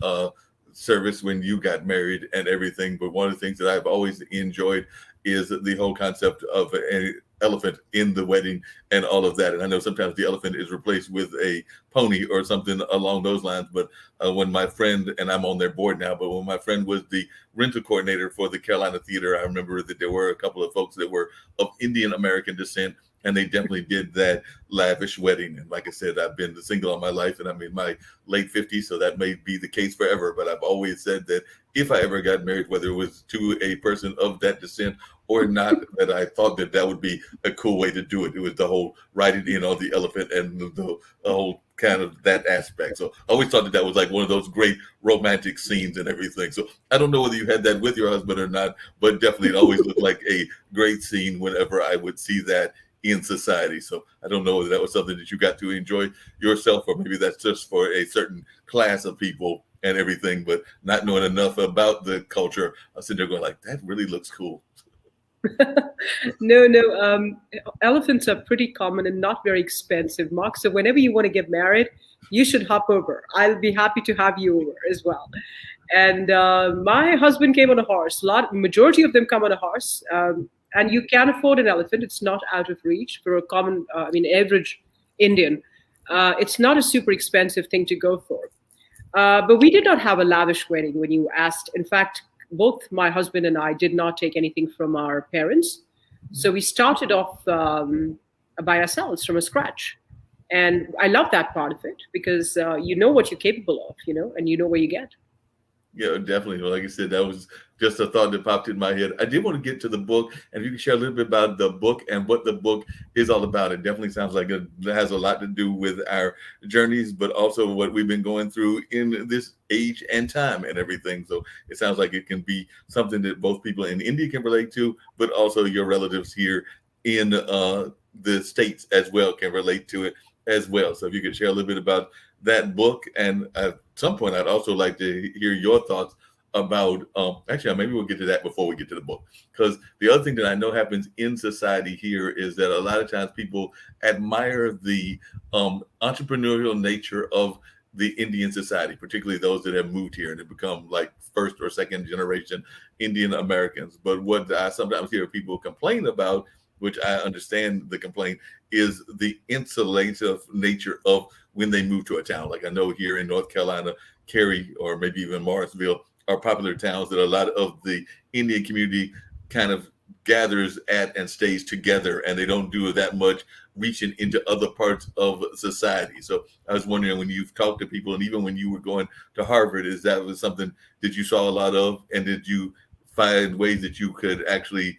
service when you got married and everything. But one of the things that I've always enjoyed is the whole concept of an elephant in the wedding and all of that. And I know sometimes the elephant is replaced with a pony or something along those lines. But when my friend, and I'm on their board now, but when my friend was the rental coordinator for the Carolina Theater, I remember that there were a couple of folks that were of Indian American descent, and they definitely did that lavish wedding. And like I said, I've been single all my life, and I'm in my late 50s, so that may be the case forever. But I've always said that if I ever got married, whether it was to a person of that descent or not, that I thought that that would be a cool way to do it. It was the whole riding in on the elephant and the whole kind of that aspect. So I always thought that that was like one of those great romantic scenes and everything. So I don't know whether you had that with your husband or not, but definitely it always looked like a great scene whenever I would see that in society. So I don't know whether that was something that you got to enjoy yourself, or maybe that's just for a certain class of people and everything, but not knowing enough about the culture, I was sitting there going like, that really looks cool. No, no. Elephants are pretty common and not very expensive, Mark. So whenever you want to get married, you should hop over. I'll be happy to have you over as well. And my husband came on a horse. Majority of them come on a horse, and you can afford an elephant. It's not out of reach for a common, average Indian. It's not a super expensive thing to go for. But we did not have a lavish wedding when you asked. In fact, both my husband and I did not take anything from our parents. So we started off by ourselves from a scratch. And I love that part of it because you know what you're capable of, and you know where you get. Yeah, definitely. Well, like I said, that was just a thought that popped in my head. I did want to get to the book, and if you can share a little bit about the book and what the book is all about. It definitely sounds like it has a lot to do with our journeys, but also what we've been going through in this age and time and everything. So it sounds like it can be something that both people in India can relate to, but also your relatives here in the States as well can relate to it as well. So if you could share a little bit about that book, and at some point I'd also like to hear your thoughts about actually maybe we'll get to that before we get to the book, because the other thing that I know happens in society here is that a lot of times people admire the entrepreneurial nature of the Indian society, particularly those that have moved here and have become like first or second generation Indian Americans. But what I sometimes hear people complain about, which I understand the complaint, is the insulative nature of when they move to a town. Like I know here in North Carolina, Cary or maybe even Morrisville are popular towns that a lot of the Indian community kind of gathers at and stays together, and they don't do that much reaching into other parts of society. So I was wondering, when you've talked to people, and even when you were going to Harvard, is that was something that you saw a lot of, and did you find ways that you could actually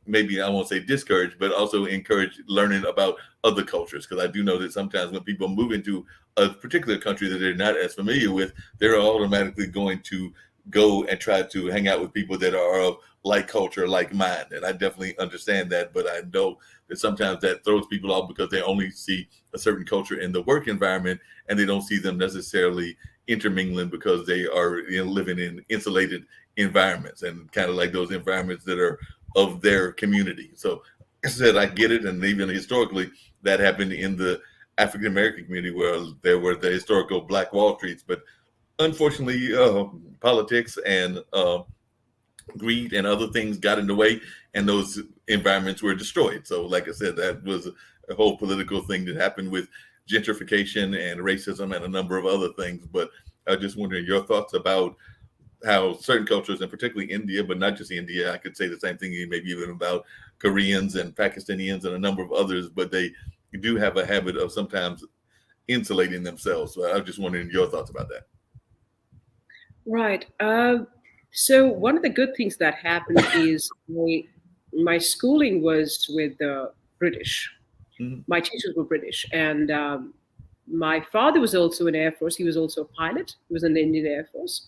maybe I won't say discourage, but also encourage learning about other cultures? Because I do know that sometimes when people move into a particular country that they're not as familiar with, they're automatically going to go and try to hang out with people that are of like culture, like mind. And I definitely understand that, but I know that sometimes that throws people off because they only see a certain culture in the work environment, and they don't see them necessarily intermingling because they are living in insulated environments, and kind of like those environments that are of their community. So I said I get it, and even historically that happened in the African American community where there were the historical Black Wall Streets, but unfortunately, politics and greed and other things got in the way, and those environments were destroyed. So, like I said, that was a whole political thing that happened with gentrification and racism and a number of other things. But I just wondering your thoughts about how certain cultures, and particularly India, but not just India, I could say the same thing maybe even about Koreans and Pakistanians and a number of others, but they do have a habit of sometimes insulating themselves. So I was just wondering your thoughts about that. Right. So one of the good things that happened is my schooling was with the British. Mm-hmm. My teachers were British, and my father was also in Air Force. He was also a pilot. He was in the Indian Air Force.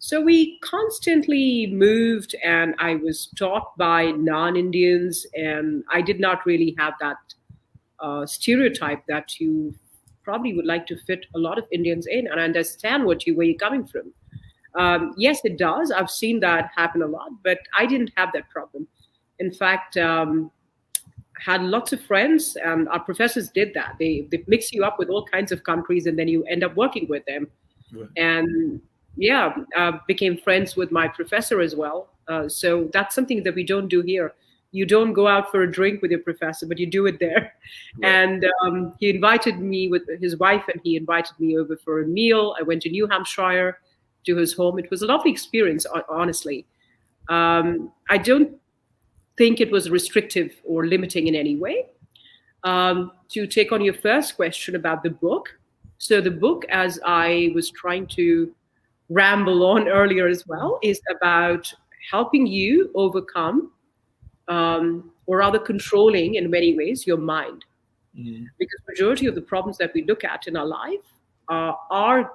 So we constantly moved, and I was taught by non-Indians, and I did not really have that stereotype that you probably would like to fit a lot of Indians in, and I understand where you're coming from. Yes, it does. I've seen that happen a lot, but I didn't have that problem. In fact, had lots of friends, and our professors did that. They mix you up with all kinds of countries, and then you end up working with them. Right. And yeah, became friends with my professor as well. So that's something that we don't do here. You don't go out for a drink with your professor, but you do it there. Right. And he invited me with his wife, and he invited me over for a meal. I went to New Hampshire to his home. It was a lovely experience, honestly. I don't think it was restrictive or limiting in any way. To take on your first question about the book. So the book, as I was trying to ramble on earlier as well, is about helping you overcome, or rather controlling in many ways, your mind. Mm-hmm. Because majority of the problems that we look at in our life are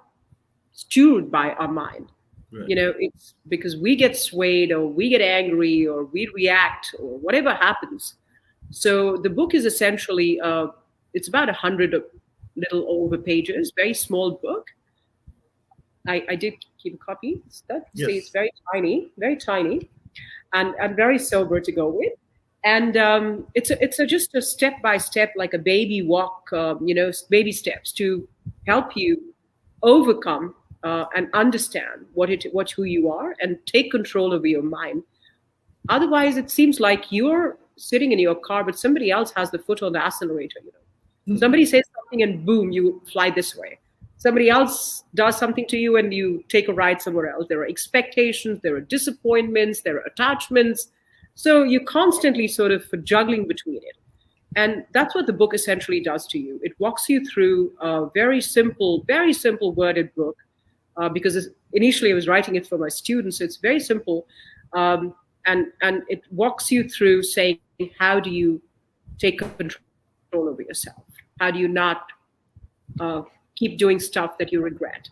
stewed by our mind. Right. It's because we get swayed, or we get angry, or we react, or whatever happens. So the book is essentially, it's about 100 little over pages, very small book. I did keep a copy. That Yes. it's very tiny, and very sober to go with. And it's just a step by step, like a baby walk, baby steps to help you overcome and understand who you are, and take control over your mind. Otherwise, it seems like you're sitting in your car, but somebody else has the foot on the accelerator. Mm-hmm. Somebody says something, and boom, you fly this way. Somebody else does something to you, and you take a ride somewhere else. There are expectations, there are disappointments, there are attachments. So you're constantly sort of juggling between it. And that's what the book essentially does to you. It walks you through a very simple worded book, because initially I was writing it for my students. So it's very simple. And it walks you through saying, how do you take control over yourself? How do you not keep doing stuff that you regret?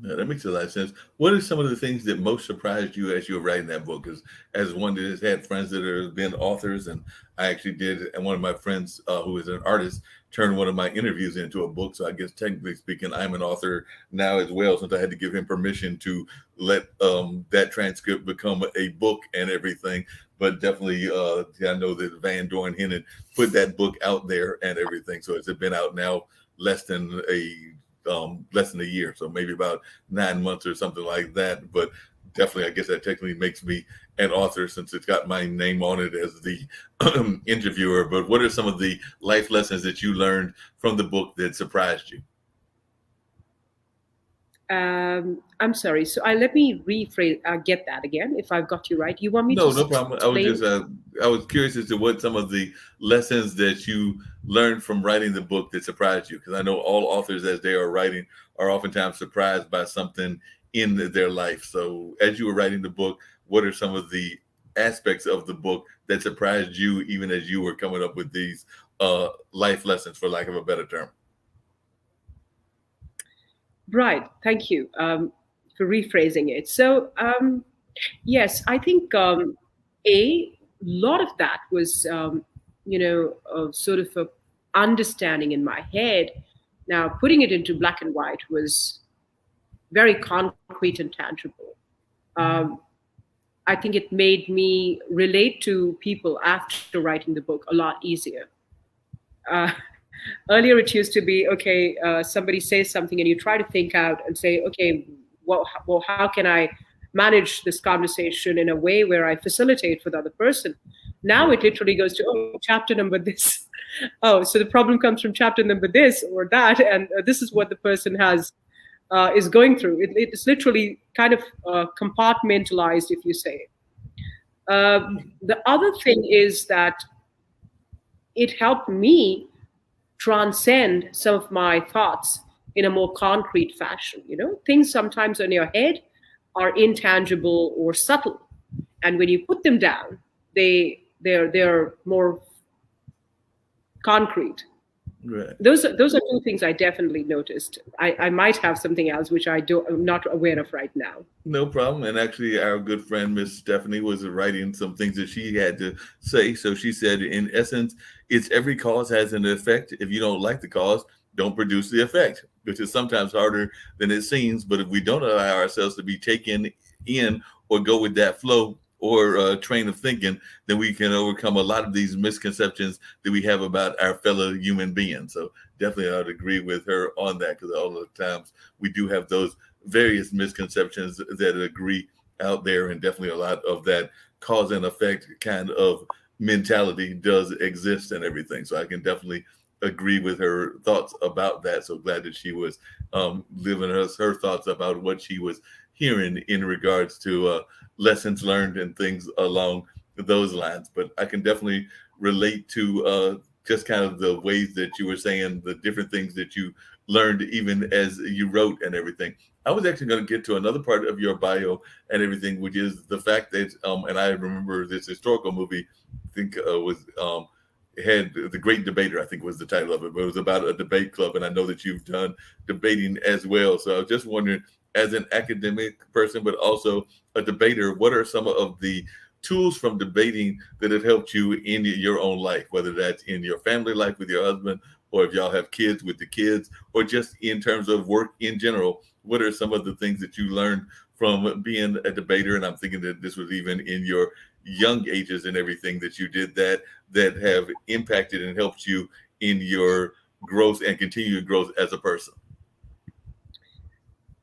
Yeah, that makes a lot of sense. What are some of the things that most surprised you as you were writing that book? Because as one that has had friends that have been authors, and I actually did, and one of my friends who is an artist turned one of my interviews into a book. So I guess technically speaking, I'm an author now as well, since I had to give him permission to let that transcript become a book and everything. But definitely, I know that Van Doren Hennon put that book out there and everything. So it's been out now less than a year, so maybe about 9 months or something like that. But definitely, I guess that technically makes me an author, since it's got my name on it as the interviewer. But what are some of the life lessons that you learned from the book that surprised you? I'm sorry. So let me rephrase. Get that again, if I've got you right. You want me No, to? no problem. I was curious as to what some of the lessons that you learned from writing the book that surprised you, because I know all authors, as they are writing, are oftentimes surprised by something in their life. So as you were writing the book, what are some of the aspects of the book that surprised you, even as you were coming up with these life lessons, for lack of a better term? Right. Thank you for rephrasing it. So, yes, I think a lot of that was, sort of a understanding in my head. Now, putting it into black and white was very concrete and tangible. I think it made me relate to people after writing the book a lot easier. Uh, Earlier, it used to be okay, somebody says something and you try to think out and say, okay, well, how can I manage this conversation in a way where I facilitate for the other person? Now Right. it literally goes to, oh, chapter number this. Oh, so the problem comes from chapter number this or that, and this is what the person has is going through. It's literally kind of compartmentalized, if you say. The other thing is that it helped me transcend some of my thoughts in a more concrete fashion. Things sometimes on your head are intangible or subtle, and when you put them down, they're more concrete. Right. Those are two things I definitely noticed. I might have something else which I'm not aware of right now. No problem. And actually, our good friend Miss Stephanie was writing some things that she had to say. So she said, in essence, it's every cause has an effect. If you don't like the cause, don't produce the effect, which is sometimes harder than it seems. But if we don't allow ourselves to be taken in or go with that flow or train of thinking, then we can overcome a lot of these misconceptions that we have about our fellow human beings. So definitely, I would agree with her on that, because all the times we do have those various misconceptions that agree out there, and definitely a lot of that cause and effect kind of mentality does exist and everything. So I can definitely agree with her thoughts about that. So glad that she was living her thoughts about what she was hearing in regards to lessons learned and things along those lines. But I can definitely relate to just kind of the ways that you were saying the different things that you learned even as you wrote and everything. I was actually going to get to another part of your bio and everything, which is the fact that, and I remember this historical movie, I think was had The Great Debater, I think was the title of it, but it was about a debate club. And I know that you've done debating as well. So I was just wondering, as an academic person, but also a debater, what are some of the tools from debating that have helped you in your own life, whether that's in your family life with your husband, or if y'all have kids with the kids, or just in terms of work in general? What are some of the things that you learned from being a debater? And I'm thinking that this was even in your young ages and everything that you did that have impacted and helped you in your growth and continued growth as a person.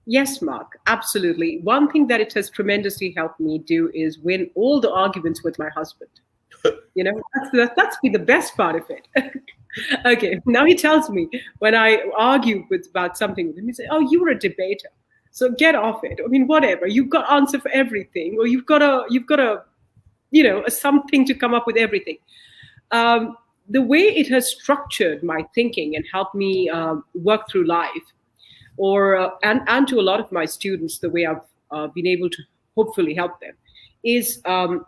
Yes, Mark, absolutely. One thing that it has tremendously helped me do is win all the arguments with my husband. That's been the best part of it. Okay, now he tells me when I argue about something with him, he says, "Oh, you were a debater, so get off it. I mean, whatever. You've got answer for everything, or you've got a something to come up with everything." The way it has structured my thinking and helped me work through life, or and to a lot of my students, the way I've been able to hopefully help them, is I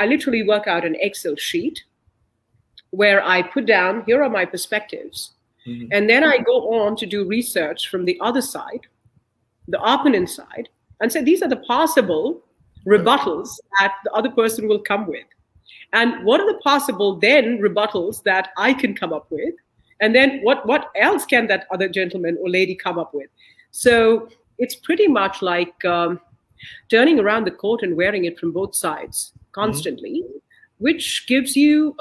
literally work out an Excel sheet where I put down, here are my perspectives. Mhm. And then I go on to do research from the other side, the opponent side, and say, these are the possible Right. rebuttals that the other person will come with. And what are the possible then rebuttals that I can come up with? And then what else can that other gentleman or lady come up with? So it's pretty much like turning around the coat and wearing it from both sides Mhm. constantly, which gives you,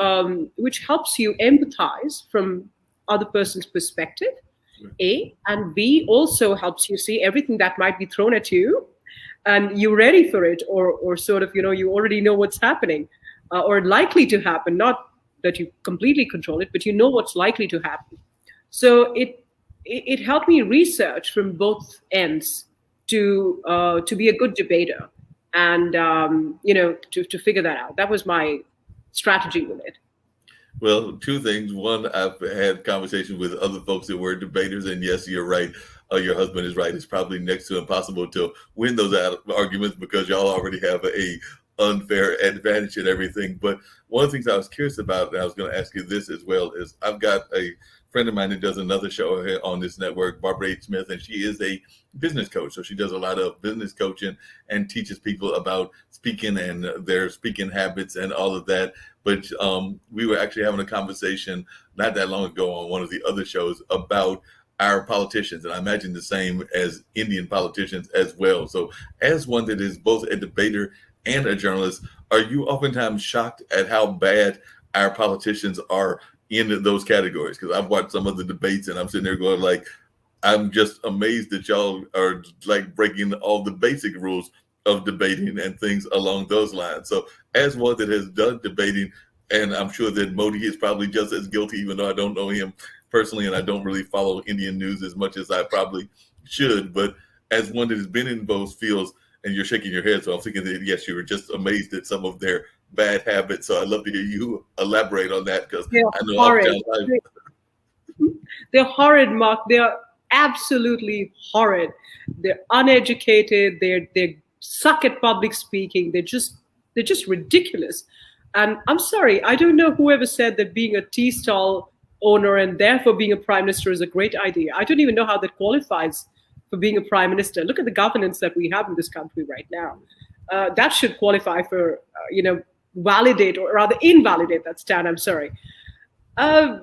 which helps you empathize from other person's perspective. A and B also helps you see everything that might be thrown at you, and you're ready for it, or sort of you already know what's happening, or likely to happen. Not that you completely control it, but you know what's likely to happen. So it helped me research from both ends to be a good debater, and to figure that out. That was my strategy with it. Well, two things. One, I've had conversations with other folks that were debaters, and yes, you're right. Your husband is right. It's probably next to impossible to win those arguments because y'all already have a unfair advantage and everything. But one of the things I was curious about, and I was going to ask you this as well, is I've got a friend of mine that does another show here on this network, Barbara H. Smith, and she is a business coach. So she does a lot of business coaching and teaches people about speaking and their speaking habits and all of that. But we were actually having a conversation not that long ago on one of the other shows about our politicians, and I imagine the same as Indian politicians as well. So as one that is both a debater and a journalist, are you oftentimes shocked at how bad our politicians are in those categories? Because I've watched some of the debates and I'm sitting there going like, I'm just amazed that y'all are like breaking all the basic rules of debating and things along those lines. So, as one that has done debating, and I'm sure that Modi is probably just as guilty, even though I don't know him personally and I don't really follow Indian news as much as I probably should. But as one that has been in those fields, and you're shaking your head, so I'm thinking that yes, you were just amazed at some of their bad habits. So I'd love to hear you elaborate on that because They're I know horrid. oftentimes I They're horrid, Mark. They are absolutely horrid. They're uneducated. They suck at public speaking. They're just ridiculous. And I'm sorry, I don't know whoever said that being a tea stall owner and therefore being a prime minister is a great idea. I don't even know how that qualifies for being a prime minister. Look at the governance that we have in this country right now. That should qualify for, validate or rather invalidate that stand. I'm sorry. Uh,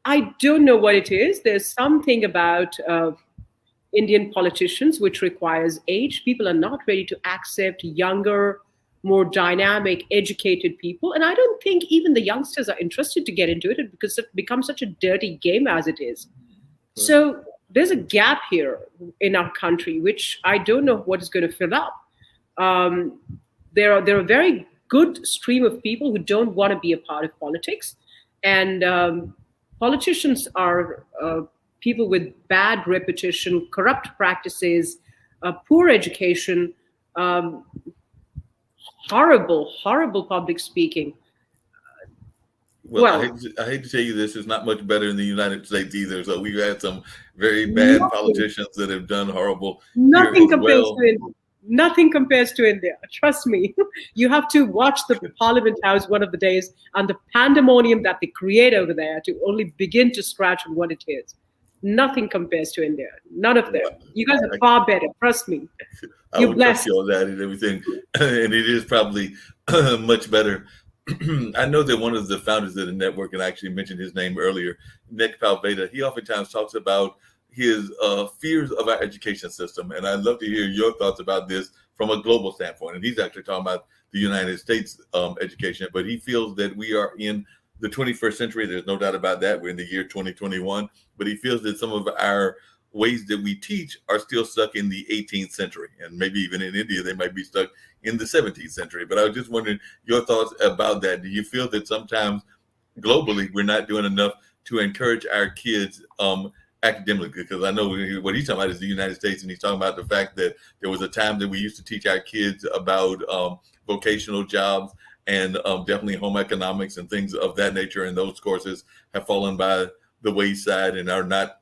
I don't know what it is. There's something about Indian politicians which requires age. People are not ready to accept younger, more dynamic, educated people. And I don't think even the youngsters are interested to get into it because it becomes such a dirty game as it is. So there's a gap here in our country, which I don't know what is going to fill up. Um, there are a very good stream of people who don't want to be a part of politics, and politicians are people with bad reputation, corrupt practices, poor education, um, horrible public speaking. well, Well, I hate to tell you this, it's not much better in the United States either. So we've had some very bad nothing politicians that have done horrible here Nothing as compares well. to India. Nothing compares to India. Trust me. You have to watch the Parliament House one of the days and the pandemonium that they create over there to only begin to scratch on what it is. Nothing compares to India. None of them. Well, You guys are I, far better. Trust me. I You're would trust blessed. you on that and everything. And it is probably much better. I know that one of the founders of the network, and I actually mentioned his name earlier, Nick Palveda, he oftentimes talks about his fears of our education system. And I'd love to hear your thoughts about this from a global standpoint. And he's actually talking about the United States education, but he feels that we are in the 21st century. There's no doubt about that. We're in the year 2021, but he feels that some of our ways that we teach are still stuck in the 18th century. And maybe even in India, they might be stuck in the 17th century. But I was just wondering your thoughts about that. Do you feel that sometimes globally we're not doing enough to encourage our kids academically? Because I know what he's talking about is the United States, and he's talking about the fact that there was a time that we used to teach our kids about vocational jobs and definitely home economics and things of that nature. And those courses have fallen by the wayside and are not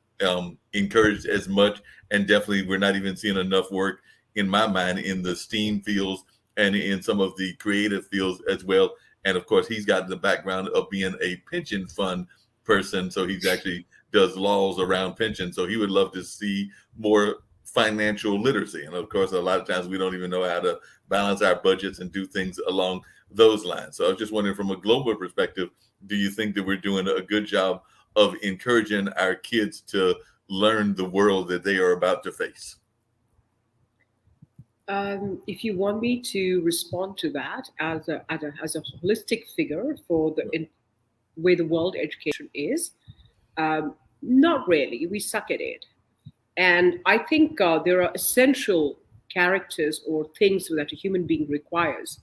encouraged as much. And definitely, we're not even seeing enough work, in my mind, in the STEAM fields and in some of the creative fields as well. And of course, he's got the background of being a pension fund person, so he's actually does laws around pensions. So he would love to see more financial literacy. And of course, a lot of times we don't even know how to balance our budgets and do things along those lines. So I was just wondering, from a global perspective, do you think that we're doing a good job of encouraging our kids to learn the world that they are about to face? If you want me to respond to that as a holistic figure for way the world education is, not really. We suck at it. And I think there are essential characters or things that a human being requires.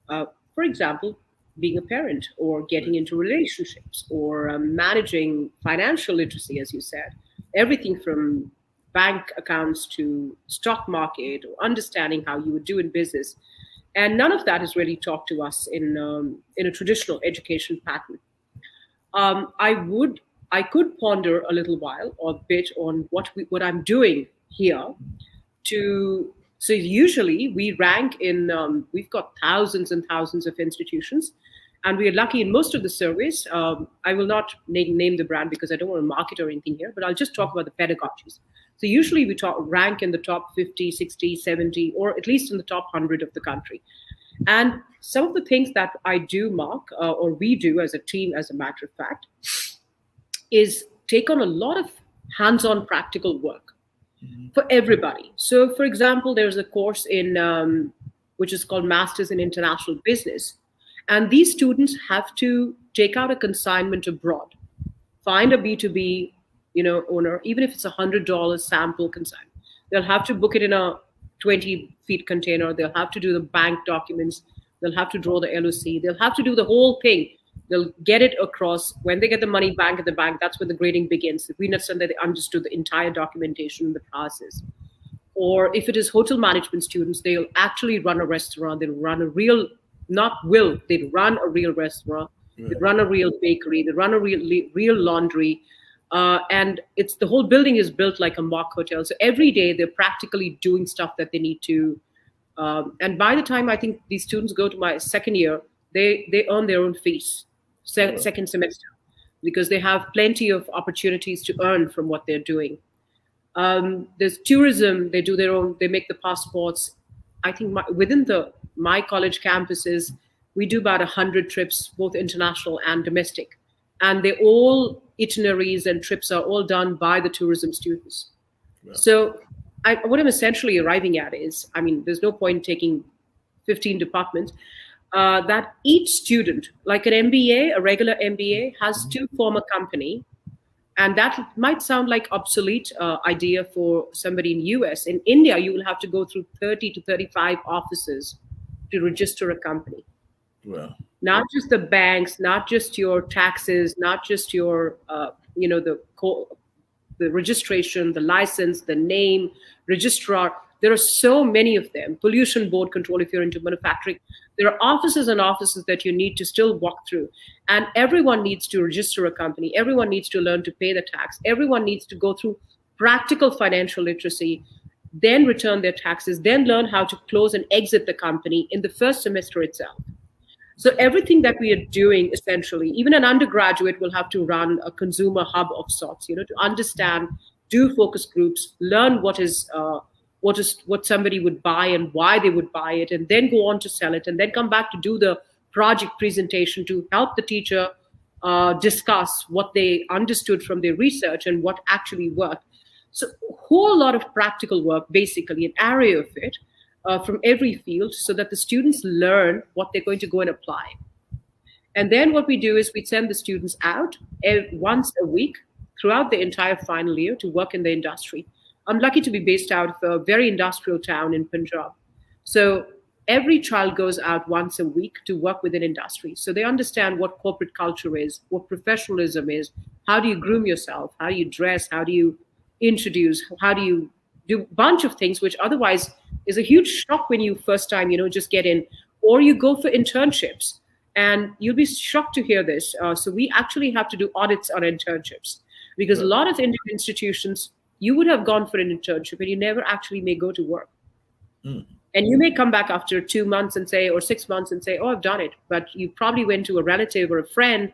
For example, being a parent or getting into relationships or managing financial literacy, as you said, everything from bank accounts to stock market or understanding how you would do in business. And none of that is really taught to us in a traditional education pattern. I could ponder a little while or bit on what I'm doing here to. So usually we rank in. We've got thousands and thousands of institutions, and we are lucky in most of the surveys. I will not name the brand because I don't want to market or anything here, but I'll just talk about the pedagogies. So usually we rank in the top 50, 60, 70, or at least in the top 100 of the country. And some of the things that I do, Mark, or we do as a team, as a matter of fact, is take on a lot of hands-on practical work for everybody. So, for example, there's a course in which is called Masters in International Business. And these students have to take out a consignment abroad, find a B2B, owner, even if it's $100 sample consignment. They'll have to book it in a 20 feet container. They'll have to do the bank documents. They'll have to draw the LOC. They'll have to do the whole thing. They'll get it across. When they get the money back at the bank, that's when the grading begins. We understand that they understood the entire documentation in the process. Or if it is hotel management students, they'll actually run a restaurant. They'll run a real, not will, they run a real restaurant. They run a real bakery. They run a real laundry. And it's the whole building is built like a mock hotel. So every day they're practically doing stuff that they need to. And by the time I think these students go to my second year, they earn their own fees, second semester, because they have plenty of opportunities to earn from what they're doing. There's tourism. They do their own. They make the passports. I think within my college campuses, we do about 100 trips, both international and domestic, and they all itineraries and trips are all done by the tourism students. Wow. So what I'm essentially arriving at is, there's no point taking 15 departments. That each student, like an MBA, a regular MBA, has to form a company. And that might sound like obsolete idea for somebody in US. In India, you will have to go through 30 to 35 offices to register a company. Wow. Not just the banks, not just your taxes, not just your, the registration, the license, the name, registrar. There are so many of them. Pollution board control, if you're into manufacturing. There are offices and offices that you need to still walk through. And everyone needs to register a company. Everyone needs to learn to pay the tax. Everyone needs to go through practical financial literacy, then return their taxes, then learn how to close and exit the company in the first semester itself. So everything that we are doing, essentially, even an undergraduate will have to run a consumer hub of sorts, to understand, do focus groups, learn what somebody would buy and why they would buy it, and then go on to sell it, and then come back to do the project presentation to help the teacher discuss what they understood from their research and what actually worked. So a whole lot of practical work, basically, an array of it, from every field, so that the students learn what they're going to go and apply. And then what we do is we send the students out once a week throughout the entire final year to work in the industry. I'm lucky to be based out of a very industrial town in Punjab. So every child goes out once a week to work within industry. So they understand what corporate culture is, what professionalism is, how do you groom yourself, how do you dress, how do you introduce, how do you do a bunch of things, which otherwise is a huge shock when you first time, just get in, or you go for internships. And you'll be shocked to hear this. So we actually have to do audits on internships, because a lot of Indian institutions, you would have gone for an internship and you never actually may go to work. And you may come back after 2 months and say, or 6 months and say, oh, I've done it. But you probably went to a relative or a friend's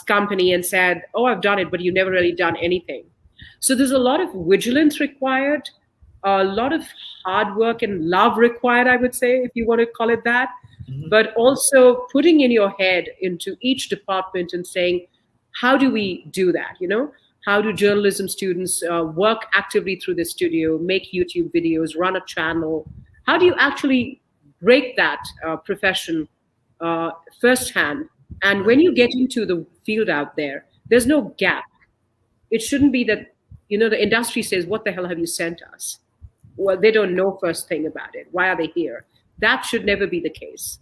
company and said, oh, I've done it, but you've never really done anything. So there's a lot of vigilance required, a lot of hard work and love required, I would say, if you want to call it that. But also putting in your head into each department and saying, how do we do that? How do journalism students work actively through the studio, make YouTube videos, run a channel? How do you actually break that profession firsthand? And when you get into the field out there, there's no gap. It shouldn't be that, the industry says, what the hell have you sent us? Well, they don't know first thing about it. Why are they here? That should never be the case.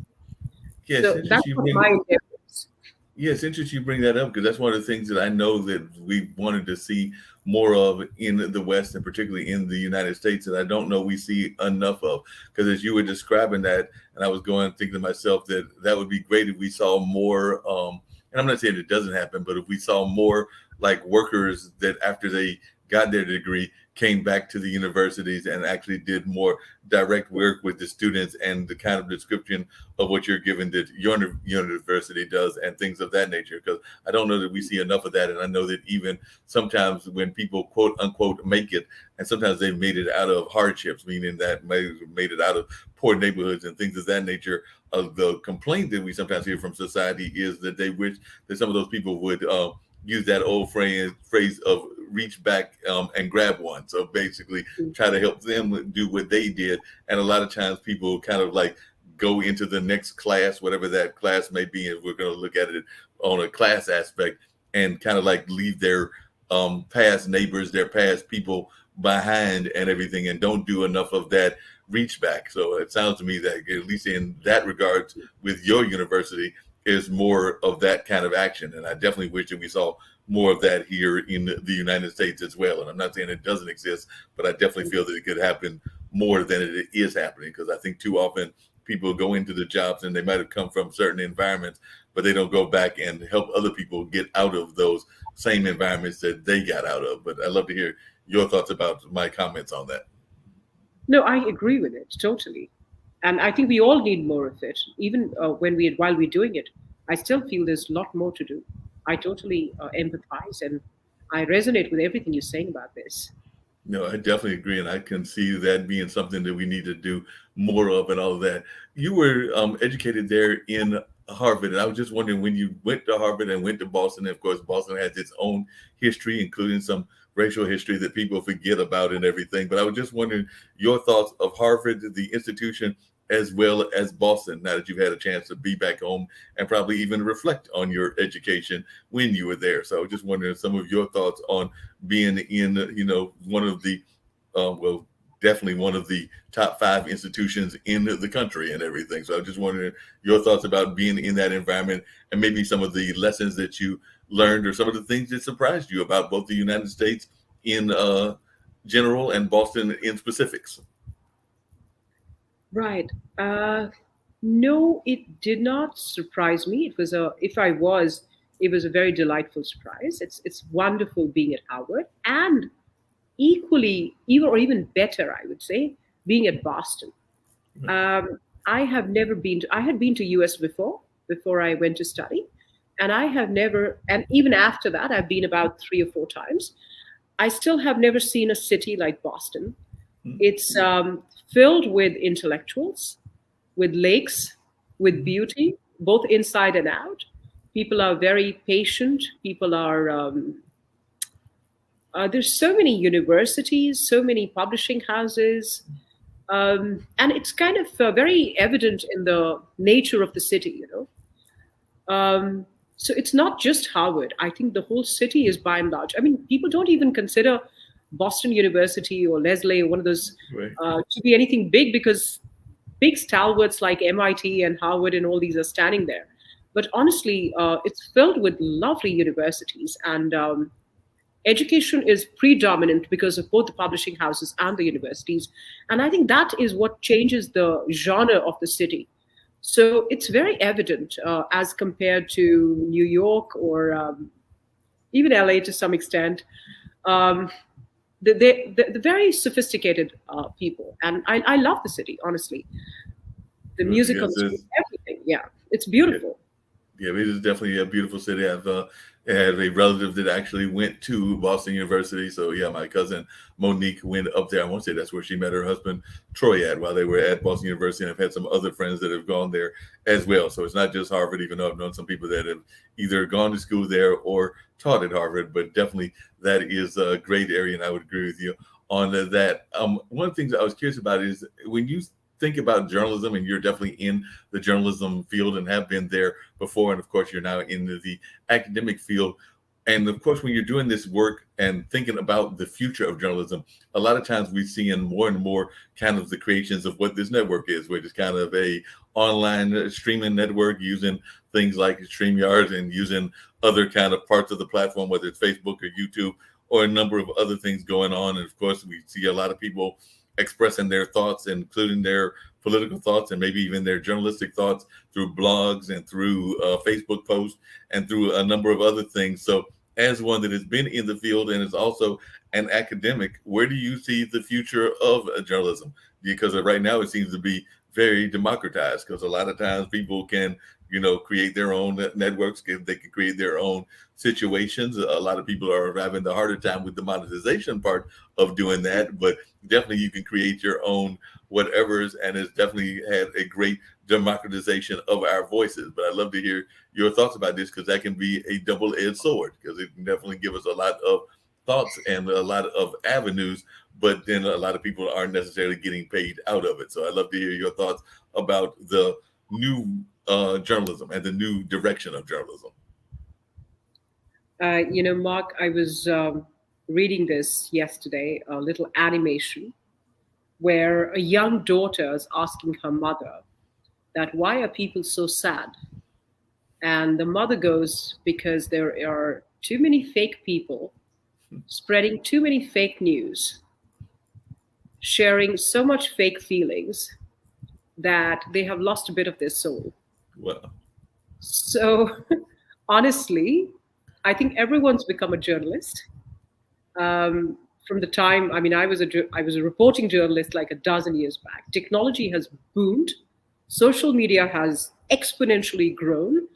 Yes, so that's what my endeavor is. Yeah, it's interesting you bring that up, because that's one of the things that I know that we wanted to see more of in the West, and particularly in the United States, that I don't know we see enough of. Because as you were describing that, and I was thinking to myself that would be great if we saw more, and I'm not saying it doesn't happen, but if we saw more like workers that after they got their degree came back to the universities and actually did more direct work with the students, and the kind of description of what you're given that your university does and things of that nature. Because I don't know that we see enough of that. And I know that even sometimes when people quote unquote make it, and sometimes they've made it out of hardships, meaning that made it out of poor neighborhoods and things of that nature, the complaint that we sometimes hear from society is that they wish that some of those people would use that old phrase of reach back and grab one. So basically try to help them do what they did. And a lot of times people kind of like go into the next class, whatever that class may be, if we're going to look at it on a class aspect, and kind of like leave their past neighbors, their past people behind and everything, and don't do enough of that reach back. So it sounds to me that at least in that regards with your university is more of that kind of action. And I definitely wish that we saw more of that here in the United States as well. And I'm not saying it doesn't exist, but I definitely feel that it could happen more than it is happening, because I think too often people go into the jobs and they might have come from certain environments, but they don't go back and help other people get out of those same environments that they got out of. But I'd love to hear your thoughts about my comments on that. No, I agree with it totally, and I think we all need more of it. Even while we're doing it, I still feel there's a lot more to do. I totally empathize, and I resonate with everything you're saying about this. No, I definitely agree, and I can see that being something that we need to do more of, and all of that. You were educated there in Harvard, and I was just wondering, when you went to Harvard and went to Boston. And of course, Boston has its own history, including some racial history that people forget about and everything. But I was just wondering your thoughts of Harvard, the institution, as well as Boston, now that you've had a chance to be back home and probably even reflect on your education when you were there. So I was just wondering some of your thoughts on being in, one of the, well, definitely one of the top 5 institutions in the country and everything. So I was just wondering your thoughts about being in that environment, and maybe some of the lessons that you learned, or some of the things that surprised you about both the United States in general and Boston in specifics. Right. No, it did not surprise me. It was a very delightful surprise. It's wonderful being at Howard, and equally, even better, I would say, being at Boston. I have never been to. I had been to US before I went to study, and I have never. And even after that, I've been about 3 or 4 times. I still have never seen a city like Boston. It's filled with intellectuals, with lakes, with beauty, both inside and out. People are very patient. People are. There's so many universities, so many publishing houses, and it's kind of very evident in the nature of the city. So it's not just Harvard. I think the whole city is, by and large. I mean, people don't even consider Boston University or Lesley or one of those Right. to be anything big, because big stalwarts like MIT and Harvard and all these are standing there. But honestly, it's filled with lovely universities, and education is predominant because of both the publishing houses and the universities. And I think that is what changes the genre of the city. So it's very evident as compared to New York or even LA to some extent. Um, the very sophisticated people. And I love the city, honestly. The music on Yes, the street, everything. Yeah, it's beautiful. yeah, it is definitely a beautiful city. I've had a relative that actually went to Boston University. So yeah, my cousin Monique went up there. I want to say that's where she met her husband Troy at while they were at Boston University. And I've had some other friends that have gone there as well. So it's not just Harvard, even though I've known some people that have either gone to school there or taught at Harvard. But definitely that is a great area, and I would agree with you on that. One of the things I was curious about is, when you think about journalism, and you're definitely in the journalism field and have been there before, and of course you're now in the academic field, and of course when you're doing this work and thinking about the future of journalism, a lot of times we see in more and more kind of the creations of what this network is, which is kind of a online streaming network using things like StreamYard and using other kind of parts of the platform, whether it's Facebook or YouTube or a number of other things going on. And of course we see a lot of people expressing their thoughts, including their political thoughts and maybe even their journalistic thoughts, through blogs and through Facebook posts and through a number of other things. So as one that has been in the field and is also an academic, where do you see the future of journalism? Because right now it seems to be very democratized, because a lot of times people can, create their own networks. They can create their own situations. A lot of people are having the harder time with the monetization part of doing that, but definitely you can create your own whatever's, and it's definitely had a great democratization of our voices. But I'd love to hear your thoughts about this, because that can be a double-edged sword, because it can definitely give us a lot of thoughts and a lot of avenues, but then a lot of people aren't necessarily getting paid out of it. So I'd love to hear your thoughts about the new journalism and the new direction of journalism. Mark, I was reading this yesterday, a little animation where a young daughter is asking her mother that why are people so sad? And the mother goes, because there are too many fake people spreading too many fake news, sharing so much fake feelings that they have lost a bit of their soul. Well, So, honestly, I think everyone's become a journalist. From the time, I mean, I was a reporting journalist like a dozen years back. Technology has boomed, social media has exponentially grown,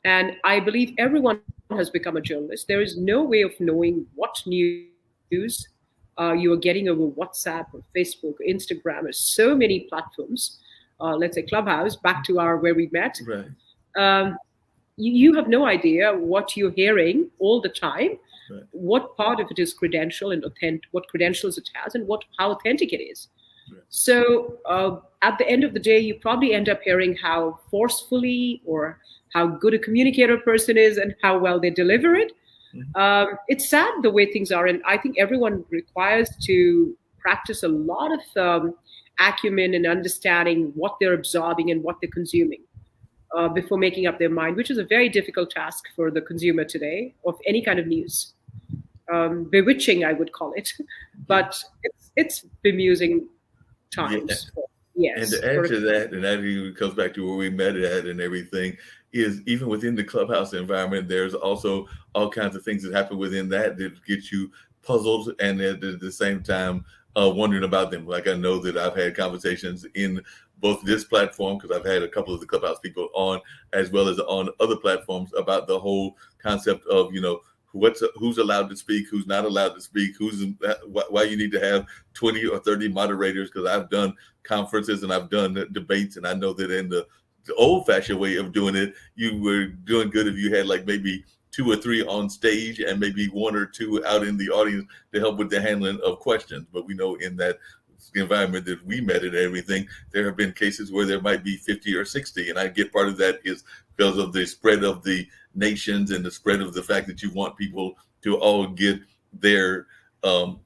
and I believe everyone has become a journalist. There is no way of knowing what news you are getting over WhatsApp or Facebook or Instagram. There's so many platforms. Let's say Clubhouse, back to our where we met. right, Um, you have no idea what you're hearing all the time, right, what part of it is credential and what credentials it has, and what how authentic it is. right. So at the end of the day, you probably end up hearing how forcefully or how good a communicator a person is and how well they deliver it. Mhm. It's sad the way things are, and I think everyone requires to practice a lot of acumen and understanding what they're absorbing and what they're consuming before making up their mind, which is a very difficult task for the consumer today of any kind of news. Bewitching, I would call it, Yeah, but it's bemusing yeah. times. And Yes, to add for to that, and that even comes back to where we met at and everything, is even within the Clubhouse environment, there's also all kinds of things that happen within that that get you puzzled and at the same time wondering about them. Like I know that I've had conversations in both this platform, because I've had a couple of the Clubhouse people on, as well as on other platforms, about the whole concept of, who's allowed to speak, who's not allowed to speak, why you need to have 20 or 30 moderators. Because I've done conferences and I've done debates, and I know that in the old-fashioned way of doing it, you were doing good if you had like maybe two or three on stage and maybe one or two out in the audience to help with the handling of questions. But we know in that environment that we met and everything, there have been cases where there might be 50 or 60. And I get part of that is because of the spread of the nations and the spread of the fact that you want people to all get their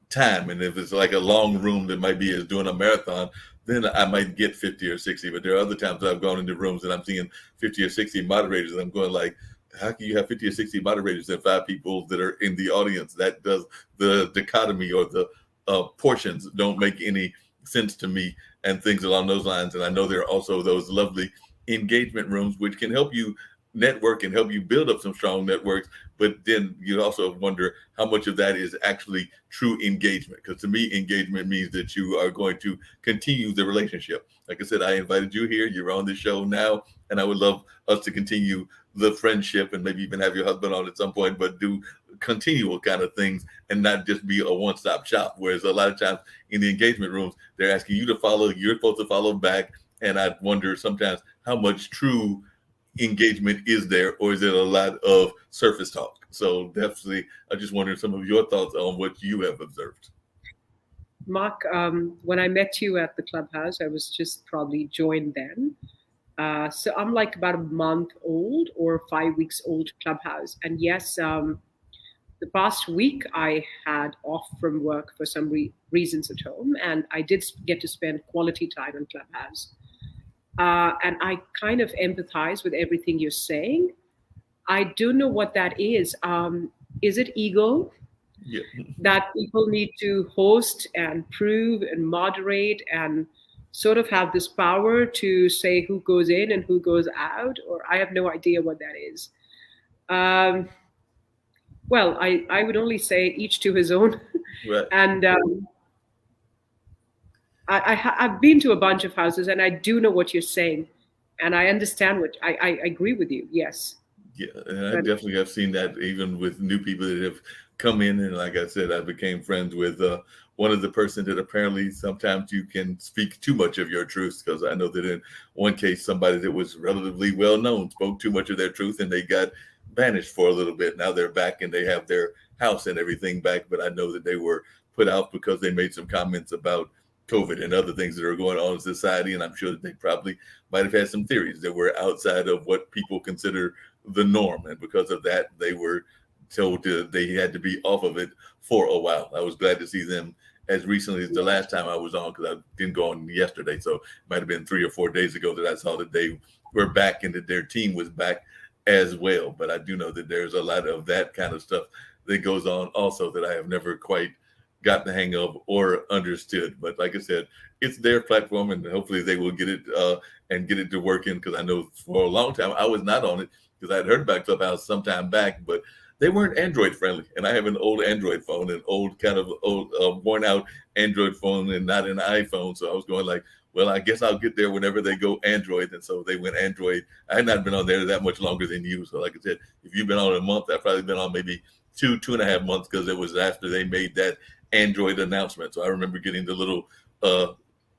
time. And if it's like a long room that might be as doing a marathon, then I might get 50 or 60. But there are other times that I've gone into rooms and I'm seeing 50 or 60 moderators, and I'm going like, how can you have 50 or 60 moderators and 5 people that are in the audience? That does the dichotomy or the portions don't make any sense to me, and things along those lines. And I know there are also those lovely engagement rooms which can help you network and help you build up some strong networks. But then you also wonder how much of that is actually true engagement. Because to me, engagement means that you are going to continue the relationship. Like I said, I invited you here. You're on the show now, and I would love us to continue the friendship and maybe even have your husband on at some point, but do continual kind of things and not just be a one-stop shop. Whereas a lot of times in the engagement rooms, they're asking you to follow, you're supposed to follow back. And I wonder sometimes how much true engagement is there, or is it a lot of surface talk? So definitely, I just wonder some of your thoughts on what you have observed. Mark, when I met you at the Clubhouse, I was just probably joined then. So I'm like about a month old or 5 weeks old Clubhouse. And yes, the past week I had off from work for some reasons at home, and I did get to spend quality time on Clubhouse. And I kind of empathize with everything you're saying. I don't know what that is. Is it ego Yeah, that people need to host and prove and moderate and sort of have this power to say who goes in and who goes out? Or I have no idea what that is. Um, well, I would only say each to his own. right. And I've been to a bunch of houses and I do know what you're saying. And I understand I agree with you. Yes. Yeah, and I But definitely have seen that even with new people that have come in, and like I said, I became friends with one of the person that apparently sometimes you can speak too much of your truth, because I know that in one case somebody that was relatively well known spoke too much of their truth and they got banished for a little bit. Now they're back and they have their house and everything back, but I know that they were put out because they made some comments about COVID and other things that are going on in society, and I'm sure that they probably might have had some theories that were outside of what people consider the norm, and because of that they were told they had to be off of it for a while. I was glad to see them as recently as the last time I was on, because I didn't go on yesterday, so it might have been 3 or 4 days ago that I saw that they were back and that their team was back as well. But I do know that there's a lot of that kind of stuff that goes on also that I have never quite got the hang of or understood. But like I said, it's their platform, and hopefully they will get it and get it to work in, because I know for a long time I was not on it, because I had heard about Clubhouse some time back, but they weren't Android friendly. And I have an old Android phone, an old kind of old worn out Android phone, and not an iPhone. So I was going like, well, I guess I'll get there whenever they go Android. And so they went Android. I had not been on there that much longer than you. So like I said, if you've been on a month, I've probably been on maybe 2.5 months, because it was after they made that Android announcement. So I remember getting the little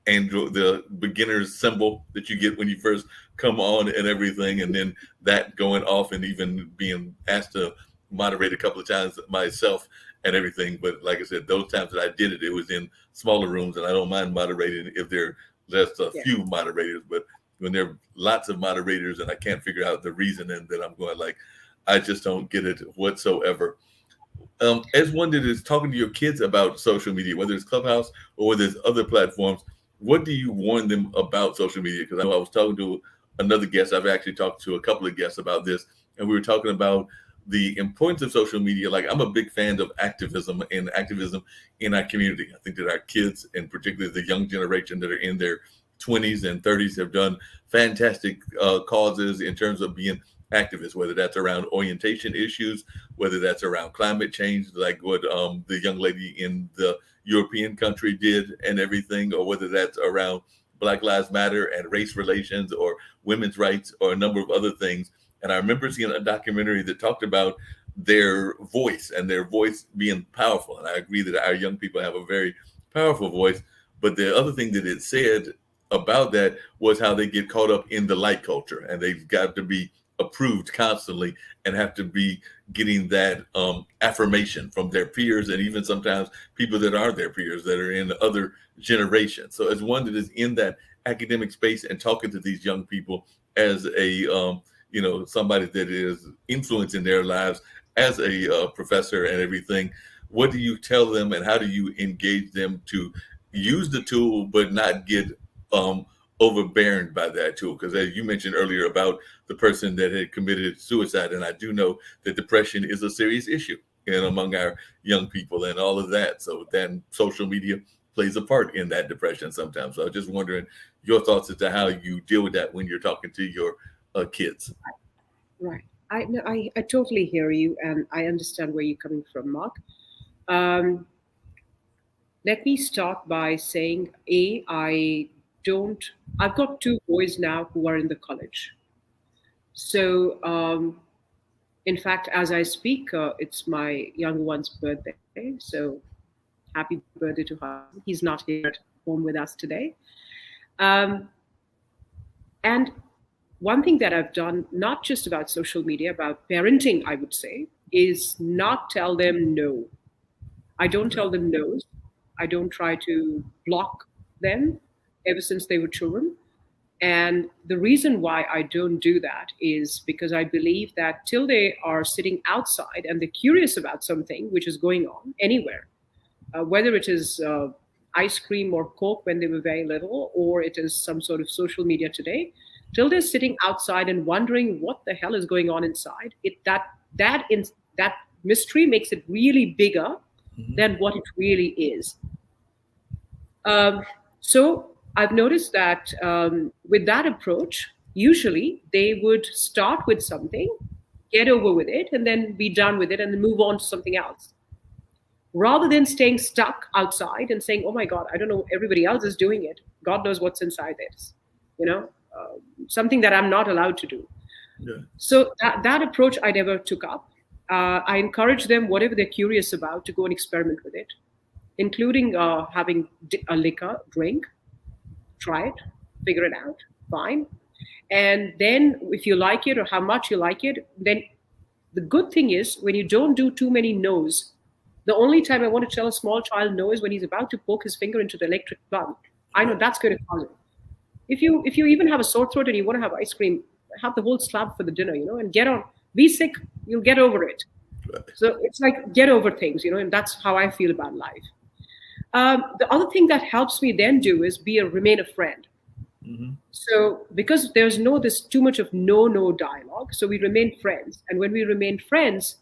Android, the beginner's symbol that you get when you first come on and everything, and then that going off, and even being asked to moderate a couple of times myself and everything. But like I said, those times that I did it, it was in smaller rooms, and I don't mind moderating if there are just a few moderators. But when there are lots of moderators and I can't figure out the reason, and then I'm going like, I just don't get it whatsoever. As one that is talking to your kids about social media, whether it's Clubhouse or whether it's other platforms, what do you warn them about social media? Because I know I was talking to another guest. I've actually talked to a couple of guests about this, and we were talking about the importance of social media. Like, I'm a big fan of activism and activism in our community. I think that our kids, and particularly the young generation that are in their 20s and 30s, have done fantastic causes in terms of being activists, whether that's around orientation issues, whether that's around climate change, like what the young lady in the European country did and everything, or whether that's around Black Lives Matter and race relations or women's rights or a number of other things. And I remember seeing a documentary that talked about their voice and their voice being powerful. And I agree that our young people have a very powerful voice. But the other thing that it said about that was how they get caught up in the light culture, and they've got to be approved constantly and have to be getting that affirmation from their peers, and even sometimes people that are their peers that are in other generations. So as one that is in that academic space and talking to these young people as a somebody that is influencing their lives as a professor and everything, what do you tell them, and how do you engage them to use the tool but not get overbearing by that tool? Because as you mentioned earlier about the person that had committed suicide, and I do know that depression is a serious issue and among our young people and all of that. So then social media plays a part in that depression sometimes. So I was just wondering your thoughts as to how you deal with that when you're talking to your kids. Right. I, no, I totally hear you, and I understand where you're coming from, Mark. Um, Let me start by saying, I've got two boys now who are in the college. So, in fact, as I speak, it's my young one's birthday. So, happy birthday to him. He's not here at home with us today. Um, and one thing that I've done, not just about social media, about parenting, I would say, is not tell them no. I don't tell them no. I don't try to block them ever since they were children. And the reason why I don't do that is because I believe that till they are sitting outside and they're curious about something which is going on anywhere, whether it is ice cream or Coke when they were very little, or it is some sort of social media today, till they're sitting outside and wondering what the hell is going on inside, that mystery makes it really bigger than what it really is. So I've noticed that with that approach, usually they would start with something, get over with it, and then be done with it, and then move on to something else. Rather than staying stuck outside and saying, "Oh my God, I don't know, everybody else is doing it. God knows what's inside this," something that I'm not allowed to do. Yeah. So that approach I never took up. I encourage them, whatever they're curious about, to go and experiment with it, including having a liquor drink. Try it, figure it out, fine. And then if you like it or how much you like it, then the good thing is when you don't do too many no's. The only time I want to tell a small child no is when he's about to poke his finger into the electric plug. I know that's going to cause it. If you even have a sore throat and you want to have ice cream, have the whole slab for the dinner, and get on. Be sick, you'll get over it. Right. So it's like get over things, and that's how I feel about life. The other thing that helps me then do is remain a friend. Mm-hmm. So because there's this too much of no dialogue, so we remain friends. And when we remain friends,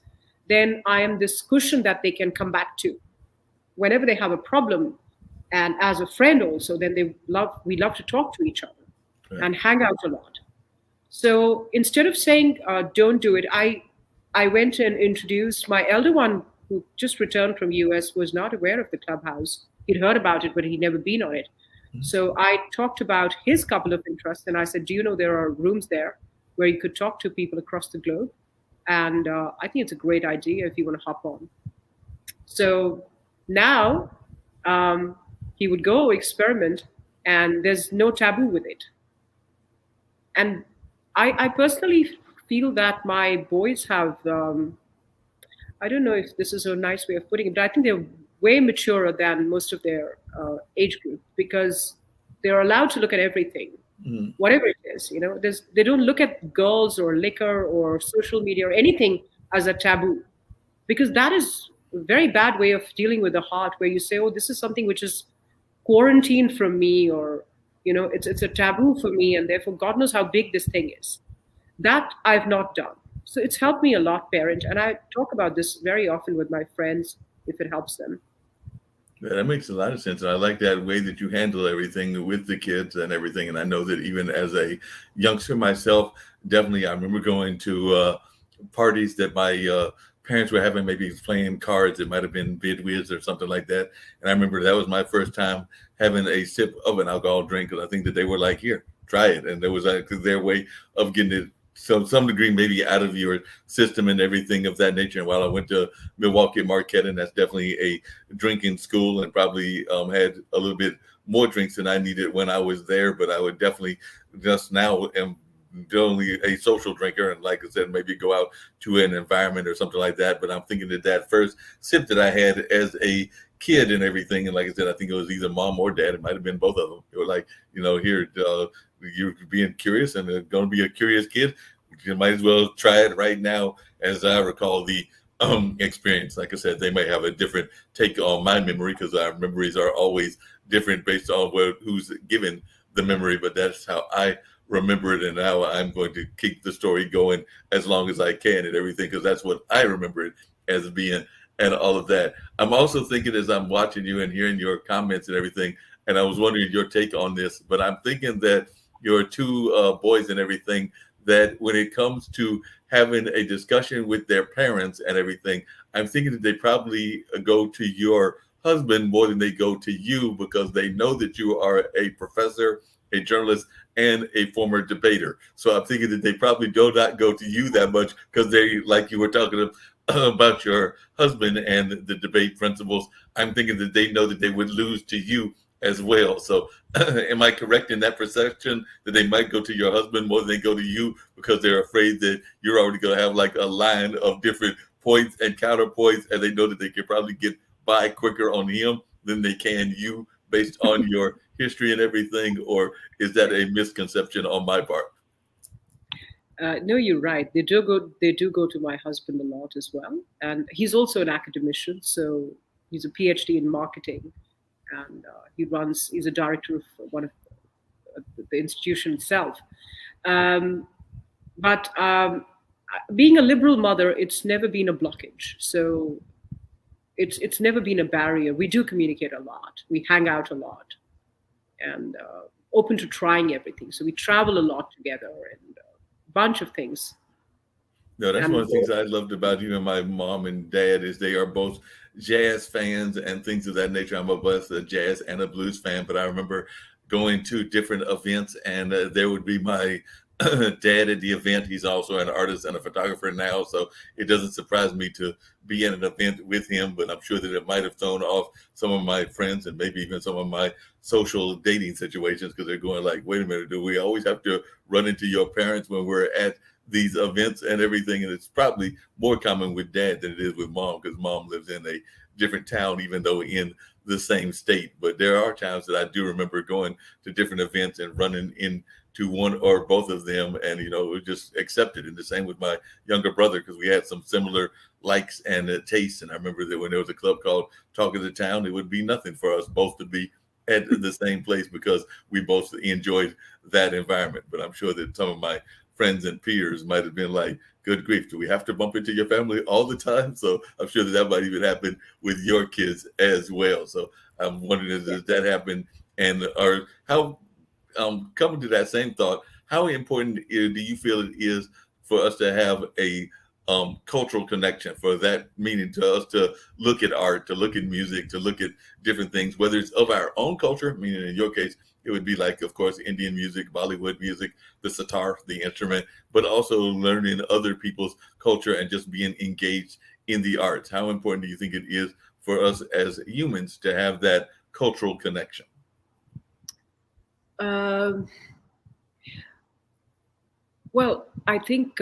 then I am this cushion that they can come back to whenever they have a problem. And as a friend also, then we love to talk to each other Right. and hang out a lot. So instead of saying don't do it, I went and introduced my elder one who just returned from US, was not aware of the Clubhouse. He'd heard about it, but he'd never been on it. So I talked about his couple of interests, and I said, "Do you know there are rooms there where you could talk to people across the globe?" And I think it's a great idea if you want to hop on. So now he would go experiment, and there's no taboo with it. And I personally feel that my boys have, I don't know if this is a nice way of putting it, but I think they're way maturer than most of their age group because they're allowed to look at everything, whatever it is. They don't look at girls or liquor or social media or anything as a taboo because that is a very bad way of dealing with the heart where you say, oh, this is something which is quarantined from me or it's a taboo for me and therefore God knows how big this thing is. That I've not done. So it's helped me a lot, parent, and I talk about this very often with my friends if it helps them. Yeah, that makes a lot of sense. And I like that way that you handle everything with the kids and everything. And I know that even as a youngster myself, definitely I remember going to parties that my parents were having, maybe playing cards. It might have been Bid Whiz or something like that. And I remember that was my first time having a sip of an alcohol drink. And I think that they were like, here, try it. And there was their way of getting it some degree maybe out of your system and everything of that nature. And while I went to Milwaukee Marquette, and that's definitely a drinking school and probably had a little bit more drinks than I needed when I was there, but I would definitely just now am only a social drinker. And like I said, maybe go out to an environment or something like that. But I'm thinking that first sip that I had as a kid and everything, and like I said, I think it was either mom or dad. It might have been both of them. They were like, here, you're being curious and going to be a curious kid. You might as well try it right now. As I recall the experience, like I said, they may have a different take on my memory because our memories are always different based on who's given the memory. But that's how I remember it, and how I'm going to keep the story going as long as I can and everything, because that's what I remember it as being. And all of that. I'm also thinking as I'm watching you and hearing your comments and everything, and I was wondering your take on this, but I'm thinking that your two boys and everything, that when it comes to having a discussion with their parents and everything, I'm thinking that they probably go to your husband more than they go to you because they know that you are a professor, a journalist, and a former debater. So I'm thinking that they probably do not go to you that much because they, like you were talking about your husband and the debate principles, I'm thinking that they know that they would lose to you as well. So am I correct in that perception that they might go to your husband more than they go to you because they're afraid that you're already going to have like a line of different points and counterpoints, and they know that they can probably get by quicker on him than they can you based on your history and everything? Or is that a misconception on my part? No, you're right. They do go. They do go to my husband a lot as well, and he's also an academician. So he's a PhD in marketing, and he's a director of one of the institution itself. Um, but being a liberal mother, it's never been a blockage. So it's never been a barrier. We do communicate a lot. We hang out a lot, and open to trying everything. So we travel a lot together and a bunch of things. No, that's And one of the things I loved about my mom and dad is they are both jazz fans and things of that nature. I'm both a jazz and a blues fan, but I remember going to different events and there would be my dad at the event. He's also an artist and a photographer now, so it doesn't surprise me to be in an event with him. But I'm sure that it might have thrown off some of my friends and maybe even some of my social dating situations, because they're going like, "Wait a minute, do we always have to run into your parents when we're at these events and everything?" And it's probably more common with dad than it is with mom, because mom lives in a different town, even though in the same state. But there are times that I do remember going to different events and running into one or both of them, and it was just accepted. And the same with my younger brother, because we had some similar likes and tastes. And I remember that when there was a club called Talk of the Town, it would be nothing for us both to be at the same place, because we both enjoyed that environment. But I'm sure that some of my friends and peers might have been like, "Good grief, do we have to bump into your family all the time?" So I'm sure that might even happen with your kids as well. So I'm wondering, does that happen? And or how, coming to that same thought, how important do you feel it is for us to have a cultural connection, for that meaning to us to look at art, to look at music, to look at different things, whether it's of our own culture, meaning in your case, it would be like, of course, Indian music, Bollywood music, the sitar, the instrument, but also learning other people's culture and just being engaged in the arts. How important do you think it is for us as humans to have that cultural connection? Um, well, I think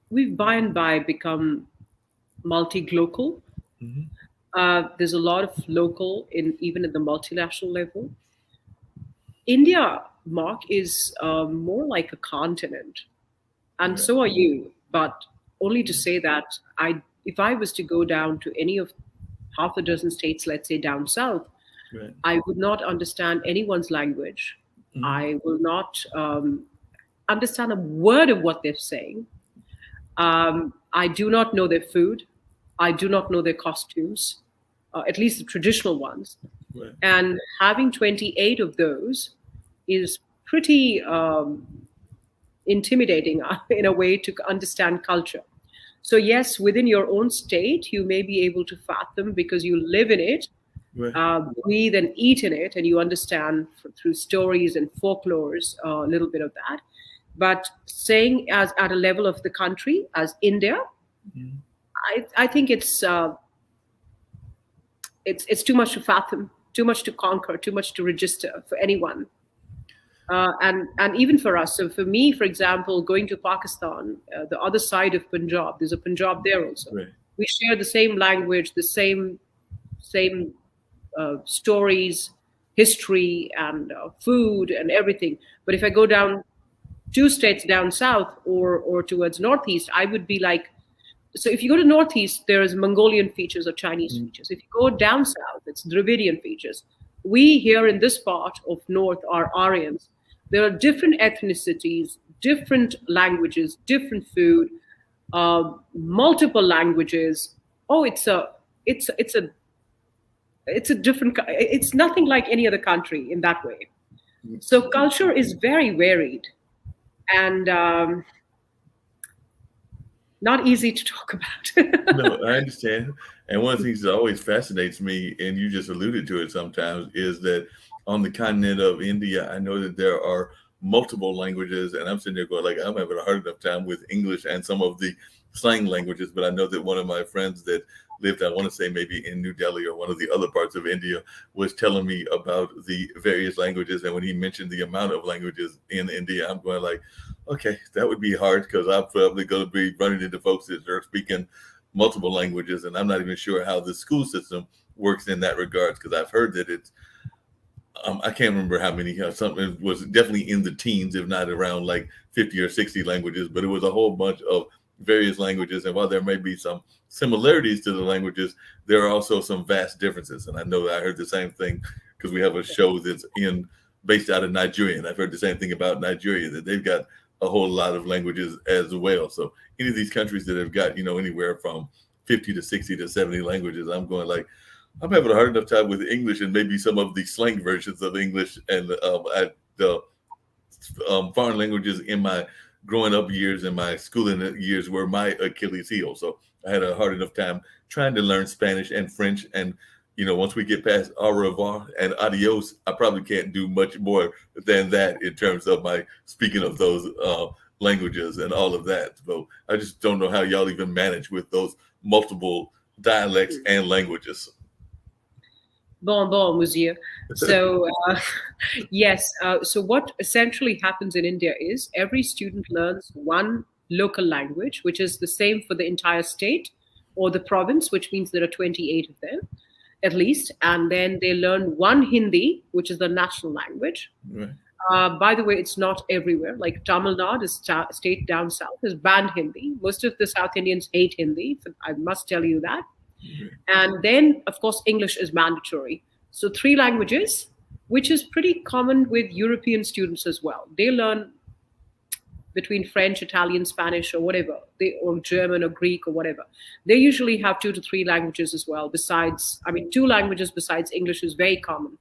we've by and by become multi-global. Hmm. There's a lot of local in even at the multinational level. India, Mark, is more like a continent, and Right. so are you. But only to say that if I was to go down to any of half a dozen states, let's say down south, Right. I would not understand anyone's language. Hmm. I will not understand a word of what they're saying. I do not know their food. I do not know their costumes, at least the traditional ones. Right. And having 28 of those is pretty intimidating in a way to understand culture. So, yes, within your own state, you may be able to fathom because you live in it, Right. breathe and eat in it, and you understand through stories and folklores a little bit of that. But saying as at a level of the country as India, Mhm. I think it's too much to fathom, too much to conquer, too much to register for anyone. And even for us. So for me, for example, going to Pakistan, the other side of Punjab, there's a Punjab there also. Right. We share the same language, the same stories, history, and food and everything. But if I go down 2 states down south or towards northeast, I would be like, so if you go to northeast, there's Mongolian features or Chinese Mhm. features. If you go down south, it's Dravidian features. We here in this part of north are Aryans. There are different ethnicities, different languages, different food, multiple languages. Oh, it's a it's a different. It's nothing like any other country in that way. So culture is very varied and not easy to talk about. No, I understand. And one of the things that always fascinates me, and you just alluded to it sometimes, is that on the continent of India, I know that there are multiple languages, and I'm sitting there going like, I'm having a hard enough time with English and some of the slang languages. But I know that one of my friends that lived, I want to say maybe in New Delhi or one of the other parts of India, was telling me about the various languages. And when he mentioned the amount of languages in India, I'm going like, okay, that would be hard, because I'm probably going to be running into folks that are speaking multiple languages, and I'm not even sure how the school system works in that regards, because I've heard that it's I can't remember how many. Something, it was definitely in the teens, if not around like 50 or 60 languages, but it was a whole bunch of various languages. And while there may be some similarities to the languages, there are also some vast differences. And I know that I heard the same thing because we have a show that's in based out of Nigeria, and I've heard the same thing about Nigeria, that they've got a whole lot of languages as well. So any of these countries that have got anywhere from 50 to 60 to 70 languages, I'm going like, I'm having a hard enough time with English and maybe some of the slang versions of English and the foreign languages in my growing up years and my schooling years were my Achilles heel. So I had a hard enough time trying to learn Spanish and French and once we get past au revoir and adios, I probably can't do much more than that in terms of my speaking of those languages and all of that. So I just don't know how y'all even manage with those multiple dialects and languages. Bon, monsieur. So, yes. So, what essentially happens in India is every student learns one local language, which is the same for the entire state or the province, which means there are 28 of them at least. And then they learn one Hindi, which is the national language. Right. By the way, it's not everywhere. Like Tamil Nadu, state down south, has banned Hindi. Most of the South Indians hate Hindi. I must tell you that. And then, of course, English is mandatory. So, three languages, which is pretty common with European students as well. They learn between French, Italian, Spanish, or whatever, or German or Greek or whatever. They usually have 2 to 3 languages as well. Besides, I mean, 2 languages besides English is very common.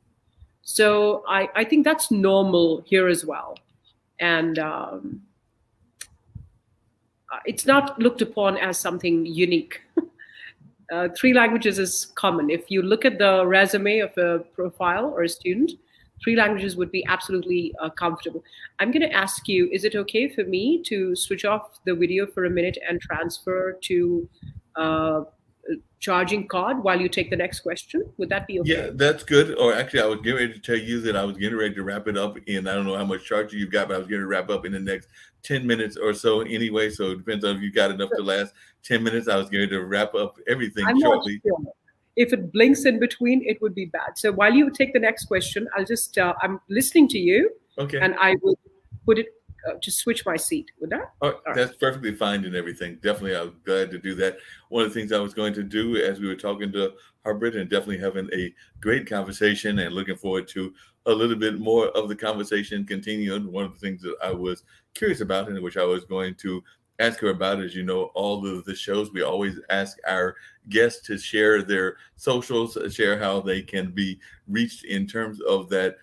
So I think that's normal here as well. And it's not looked upon as something unique. 3 languages is common. If you look at the resume of a profile or a student, 3 languages would be absolutely comfortable. I'm going to ask you, is it okay for me to switch off the video for a minute and transfer to charging card while you take the next question? Would that be okay? Yeah, that's good. Or actually, I was getting ready to tell you that I was getting ready to wrap it up in, I don't know how much charger you've got, but I was getting to wrap up in the next 10 minutes or so anyway. So it depends on if you got enough to last 10 minutes. I was going to wrap up everything I'm shortly. not sure. If it blinks in between, it would be bad. So while you take the next question, I'll just, I'm listening to you. Okay. And I will put it, just switch my seat. Would that? All right. That's perfectly fine and everything. Definitely, I'm glad to do that. One of the things I was going to do as we were talking to Harpreet and definitely having a great conversation and looking forward to a little bit more of the conversation continuing. One of the things that I was curious about and which I was going to ask her about is, all of the shows, we always ask our guests to share their socials, share how they can be reached in terms of that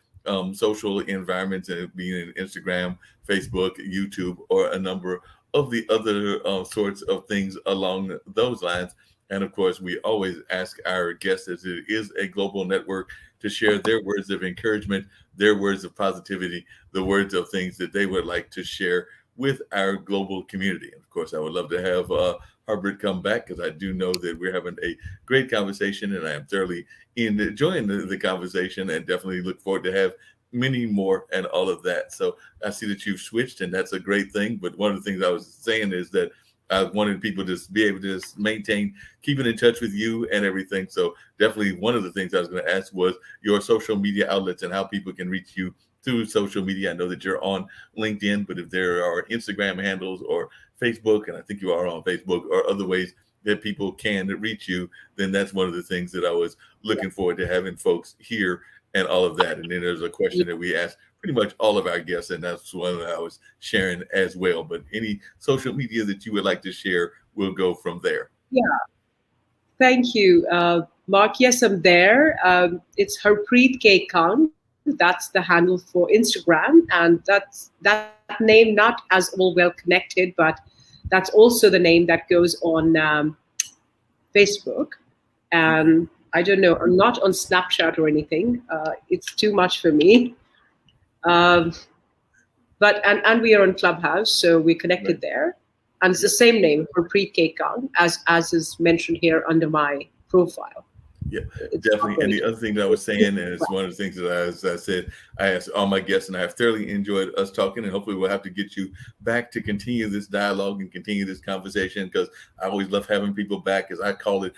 social environments, and being in Instagram, Facebook, YouTube, or a number of the other sorts of things along those lines. And of course, we always ask our guests, as it is a global network, to share their words of encouragement, their words of positivity, the words of things that they would like to share with our global community. And of course, I would love to have Harpreet come back, because I do know that we're having a great conversation, and I am thoroughly enjoying the conversation, and definitely look forward to have many more and all of that. So I see that you've switched, and that's a great thing. But one of the things I was saying is that I wanted people to be able to just maintain keeping in touch with you and everything. So definitely one of the things I was going to ask was your social media outlets and how people can reach you through social media. I know that you're on LinkedIn, but if there are Instagram handles or Facebook, and I think you are on Facebook, or other ways that people can reach you, then that's one of the things that I was looking forward to having folks here and all of that. And then there's a question that we ask pretty much all of our guests, and that's one that I was sharing as well. But any social media that you would like to share, we'll go from there. Yeah. Thank you, Mark. Yes, I'm there. It's Harpreet Kang. That's the handle for Instagram, and that's that name not as all well connected, but that's also the name that goes on Facebook. And I don't know, I'm not on Snapchat or anything. It's too much for me. But we are on Clubhouse, so we're connected there. And it's the same name, Harpreet Kang, as is mentioned here under my profile. Yeah, definitely. And the other thing that I was saying, and it's one of the things that as I said, I asked all my guests, and I have thoroughly enjoyed us talking, and hopefully we'll have to get you back to continue this dialogue and continue this conversation, because I always love having people back, as I call it,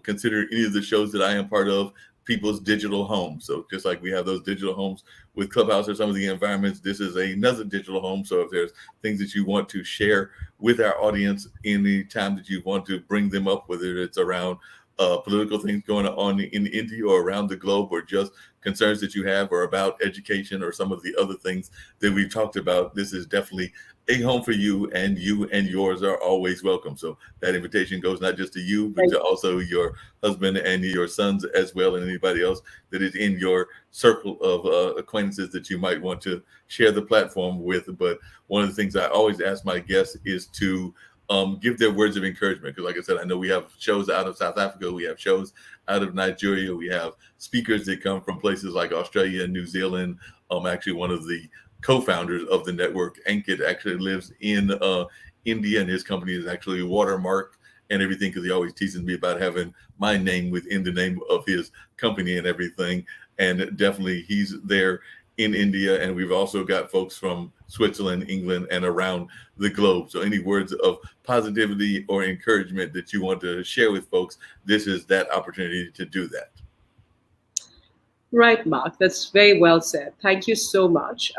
consider any of the shows that I am part of people's digital home. So just like we have those digital homes with Clubhouse or some of the environments, this is another digital home. So if there's things that you want to share with our audience any time that you want to bring them up, whether it's around political things going on in India or around the globe, or just concerns that you have, or about education, or some of the other things that we've talked about, this is definitely a home for you, and yours are always welcome. So that invitation goes not just to you, but to also your husband and your sons as well, and anybody else that is in your circle of acquaintances that you might want to share the platform with. But one of the things I always ask my guests is to give their words of encouragement. Because, like I said, I know we have shows out of South Africa, we have shows out of Nigeria, we have speakers that come from places like Australia and New Zealand. Actually, one of the co-founders of the network, Ankit, actually lives in India, and his company is actually Watermark and everything, because he always teases me about having my name within the name of his company and everything. And definitely he's there in India. And we've also got folks from Switzerland, England, and around the globe. So any words of positivity or encouragement that you want to share with folks, this is that opportunity to do that. Right, Mark. That's very well said. Thank you so much.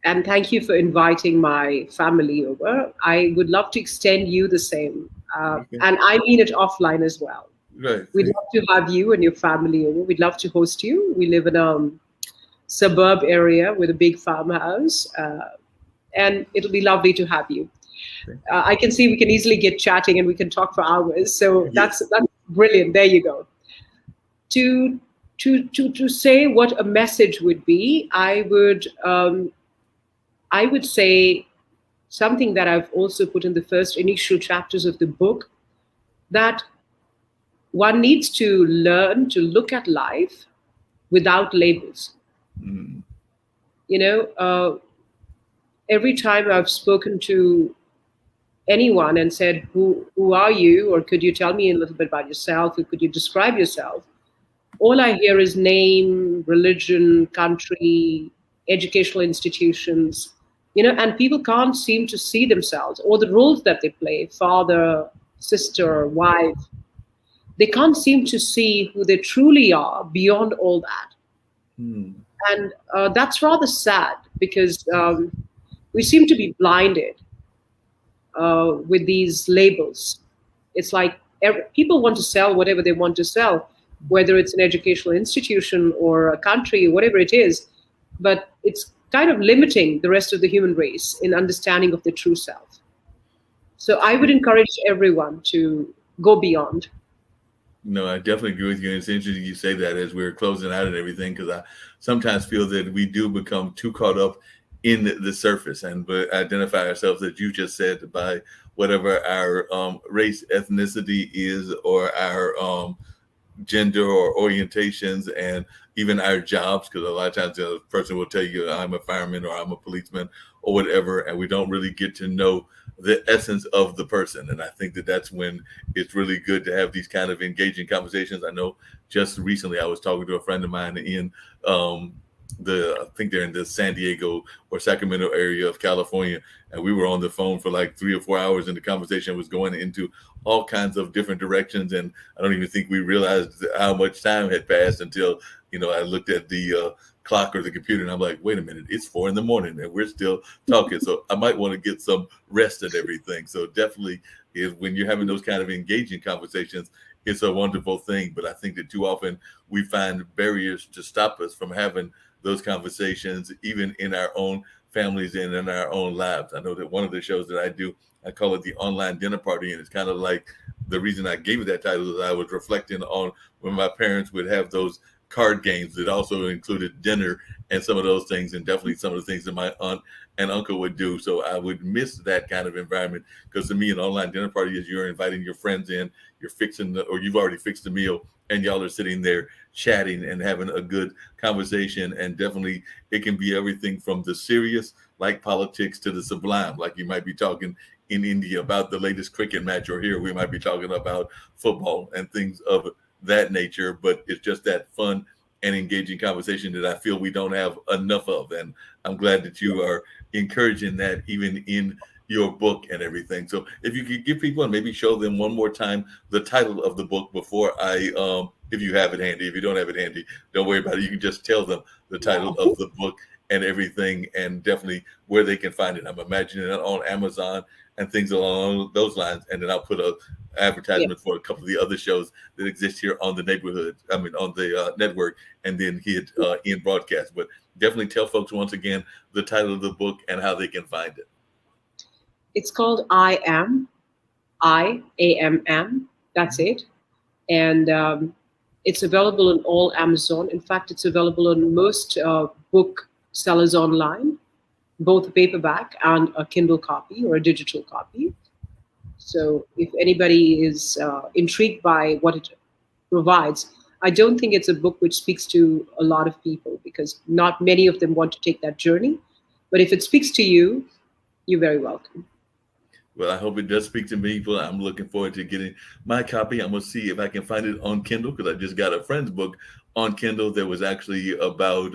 And thank you for inviting my family over. I would love to extend you the same. Okay. And I mean it offline as well. Right. We'd love to have you and your family over. We'd love to host you. We live in a suburb area with a big farmhouse, and it'll be lovely to have you. I can see we can easily get chatting and we can talk for hours. So Yes. that's brilliant. There you go. To say what a message would be, I would say something that I've also put in the first initial chapters of the book, that one needs to learn to look at life without labels. Mm. Every time I've spoken to anyone and said, who are you? Or could you tell me a little bit about yourself? Or could you describe yourself? All I hear is name, religion, country, educational institutions, and people can't seem to see themselves or the roles that they play, father, sister, wife. They can't seem to see who they truly are beyond all that. Mm. And that's rather sad, because we seem to be blinded with these labels. It's like people want to sell whatever they want to sell, whether it's an educational institution or a country, whatever it is, but it's kind of limiting the rest of the human race in understanding of the true self. So I would encourage everyone to go beyond. No, I definitely agree with you. And it's interesting you say that as we're closing out and everything, because I sometimes feel that we do become too caught up in the surface and identify ourselves, that you just said, by whatever our race, ethnicity is, or our gender or orientations, and even our jobs, because a lot of times the person will tell you, I'm a fireman or I'm a policeman or whatever, and we don't really get to know the essence of the person. And I think that that's when it's really good to have these kind of engaging conversations. I know just recently I was talking to a friend of mine in I think they're in the San Diego or Sacramento area of California, and we were on the phone for like 3 or 4 hours, and the conversation was going into all kinds of different directions. And I don't even think we realized how much time had passed until, I looked at the clock or the computer, and I'm like, wait a minute, it's 4 a.m. and we're still talking. So I might want to get some rest and everything. So definitely, when you're having those kind of engaging conversations, it's a wonderful thing. But I think that too often we find barriers to stop us from having those conversations, even in our own families and in our own lives. I know that one of the shows that I do, I call it the online dinner party. And it's kind of like, the reason I gave it that title is I was reflecting on when my parents would have those card games that also included dinner and some of those things, and definitely some of the things that my aunt and uncle would do. So I would miss that kind of environment, because to me, an online dinner party is you're inviting your friends in, you're fixing or you've already fixed the meal, and y'all are sitting there chatting and having a good conversation. And definitely it can be everything from the serious, like politics, to the sublime, like you might be talking in India about the latest cricket match, or here we might be talking about football and things of that nature. But it's just that fun and engaging conversation that I feel we don't have enough of. And I'm glad that you are encouraging that even in your book and everything. So if you could give people, and maybe show them one more time, the title of the book before if you have it handy. If you don't have it handy, don't worry about it. You can just tell them the title of the book and everything, and definitely where they can find it. I'm imagining it on Amazon and things along those lines. And then I'll put a advertisement for a couple of the other shows that exist here on the on the network, and then hit in broadcast. But definitely tell folks once again the title of the book and how they can find it. It's called I-AM-M. That's it. And it's available on all Amazon. In fact, it's available on most book sellers online. both a paperback and a Kindle copy or a digital copy. So if anybody is intrigued by what it provides, I don't think it's a book which speaks to a lot of people because not many of them want to take that journey. But if it speaks to you, you're very welcome. Well, I hope it does speak to people. I'm looking forward to getting my copy. I'm going to see if I can find it on Kindle because I just got a friend's book on Kindle that was actually about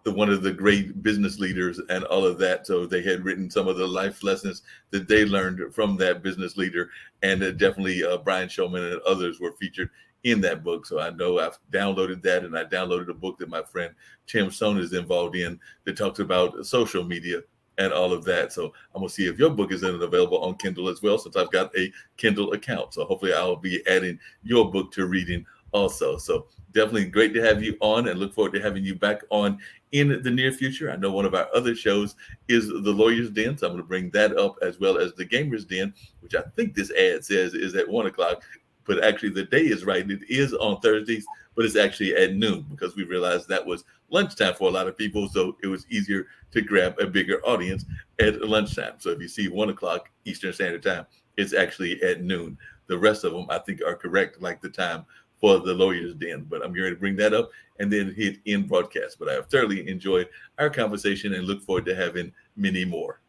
one of the great business leaders and all of that. So they had written some of the life lessons that they learned from that business leader, and definitely Brian Showman and others were featured in that book. So I know I've downloaded that, and I downloaded a book that my friend Tim Stone is involved in that talks about social media and all of that. So I'm gonna see if your book is available on Kindle as well, since I've got a Kindle account. So hopefully I'll be adding your book to reading also. So definitely great to have you on, and look forward to having you back on in the near future. I know one of our other shows is the Lawyer's Den, so I'm going to bring that up, as well as the Gamer's Den, which I think this ad says is at 1 o'clock, but actually the day is right. It is on Thursdays, but it's actually at noon because we realized that was lunchtime for a lot of people, so it was easier to grab a bigger audience at lunchtime. So if you see 1 o'clock Eastern Standard Time, it's actually at noon. The rest of them, I think, are correct, like the time for the Lawyer's Den. But I'm going to bring that up and then hit end broadcast. But I have thoroughly enjoyed our conversation and look forward to having many more.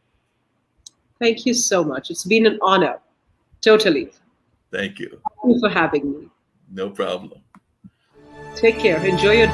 Thank you so much. It's been an honor. Totally. Thank you. Thank you for having me. No problem. Take care. Enjoy your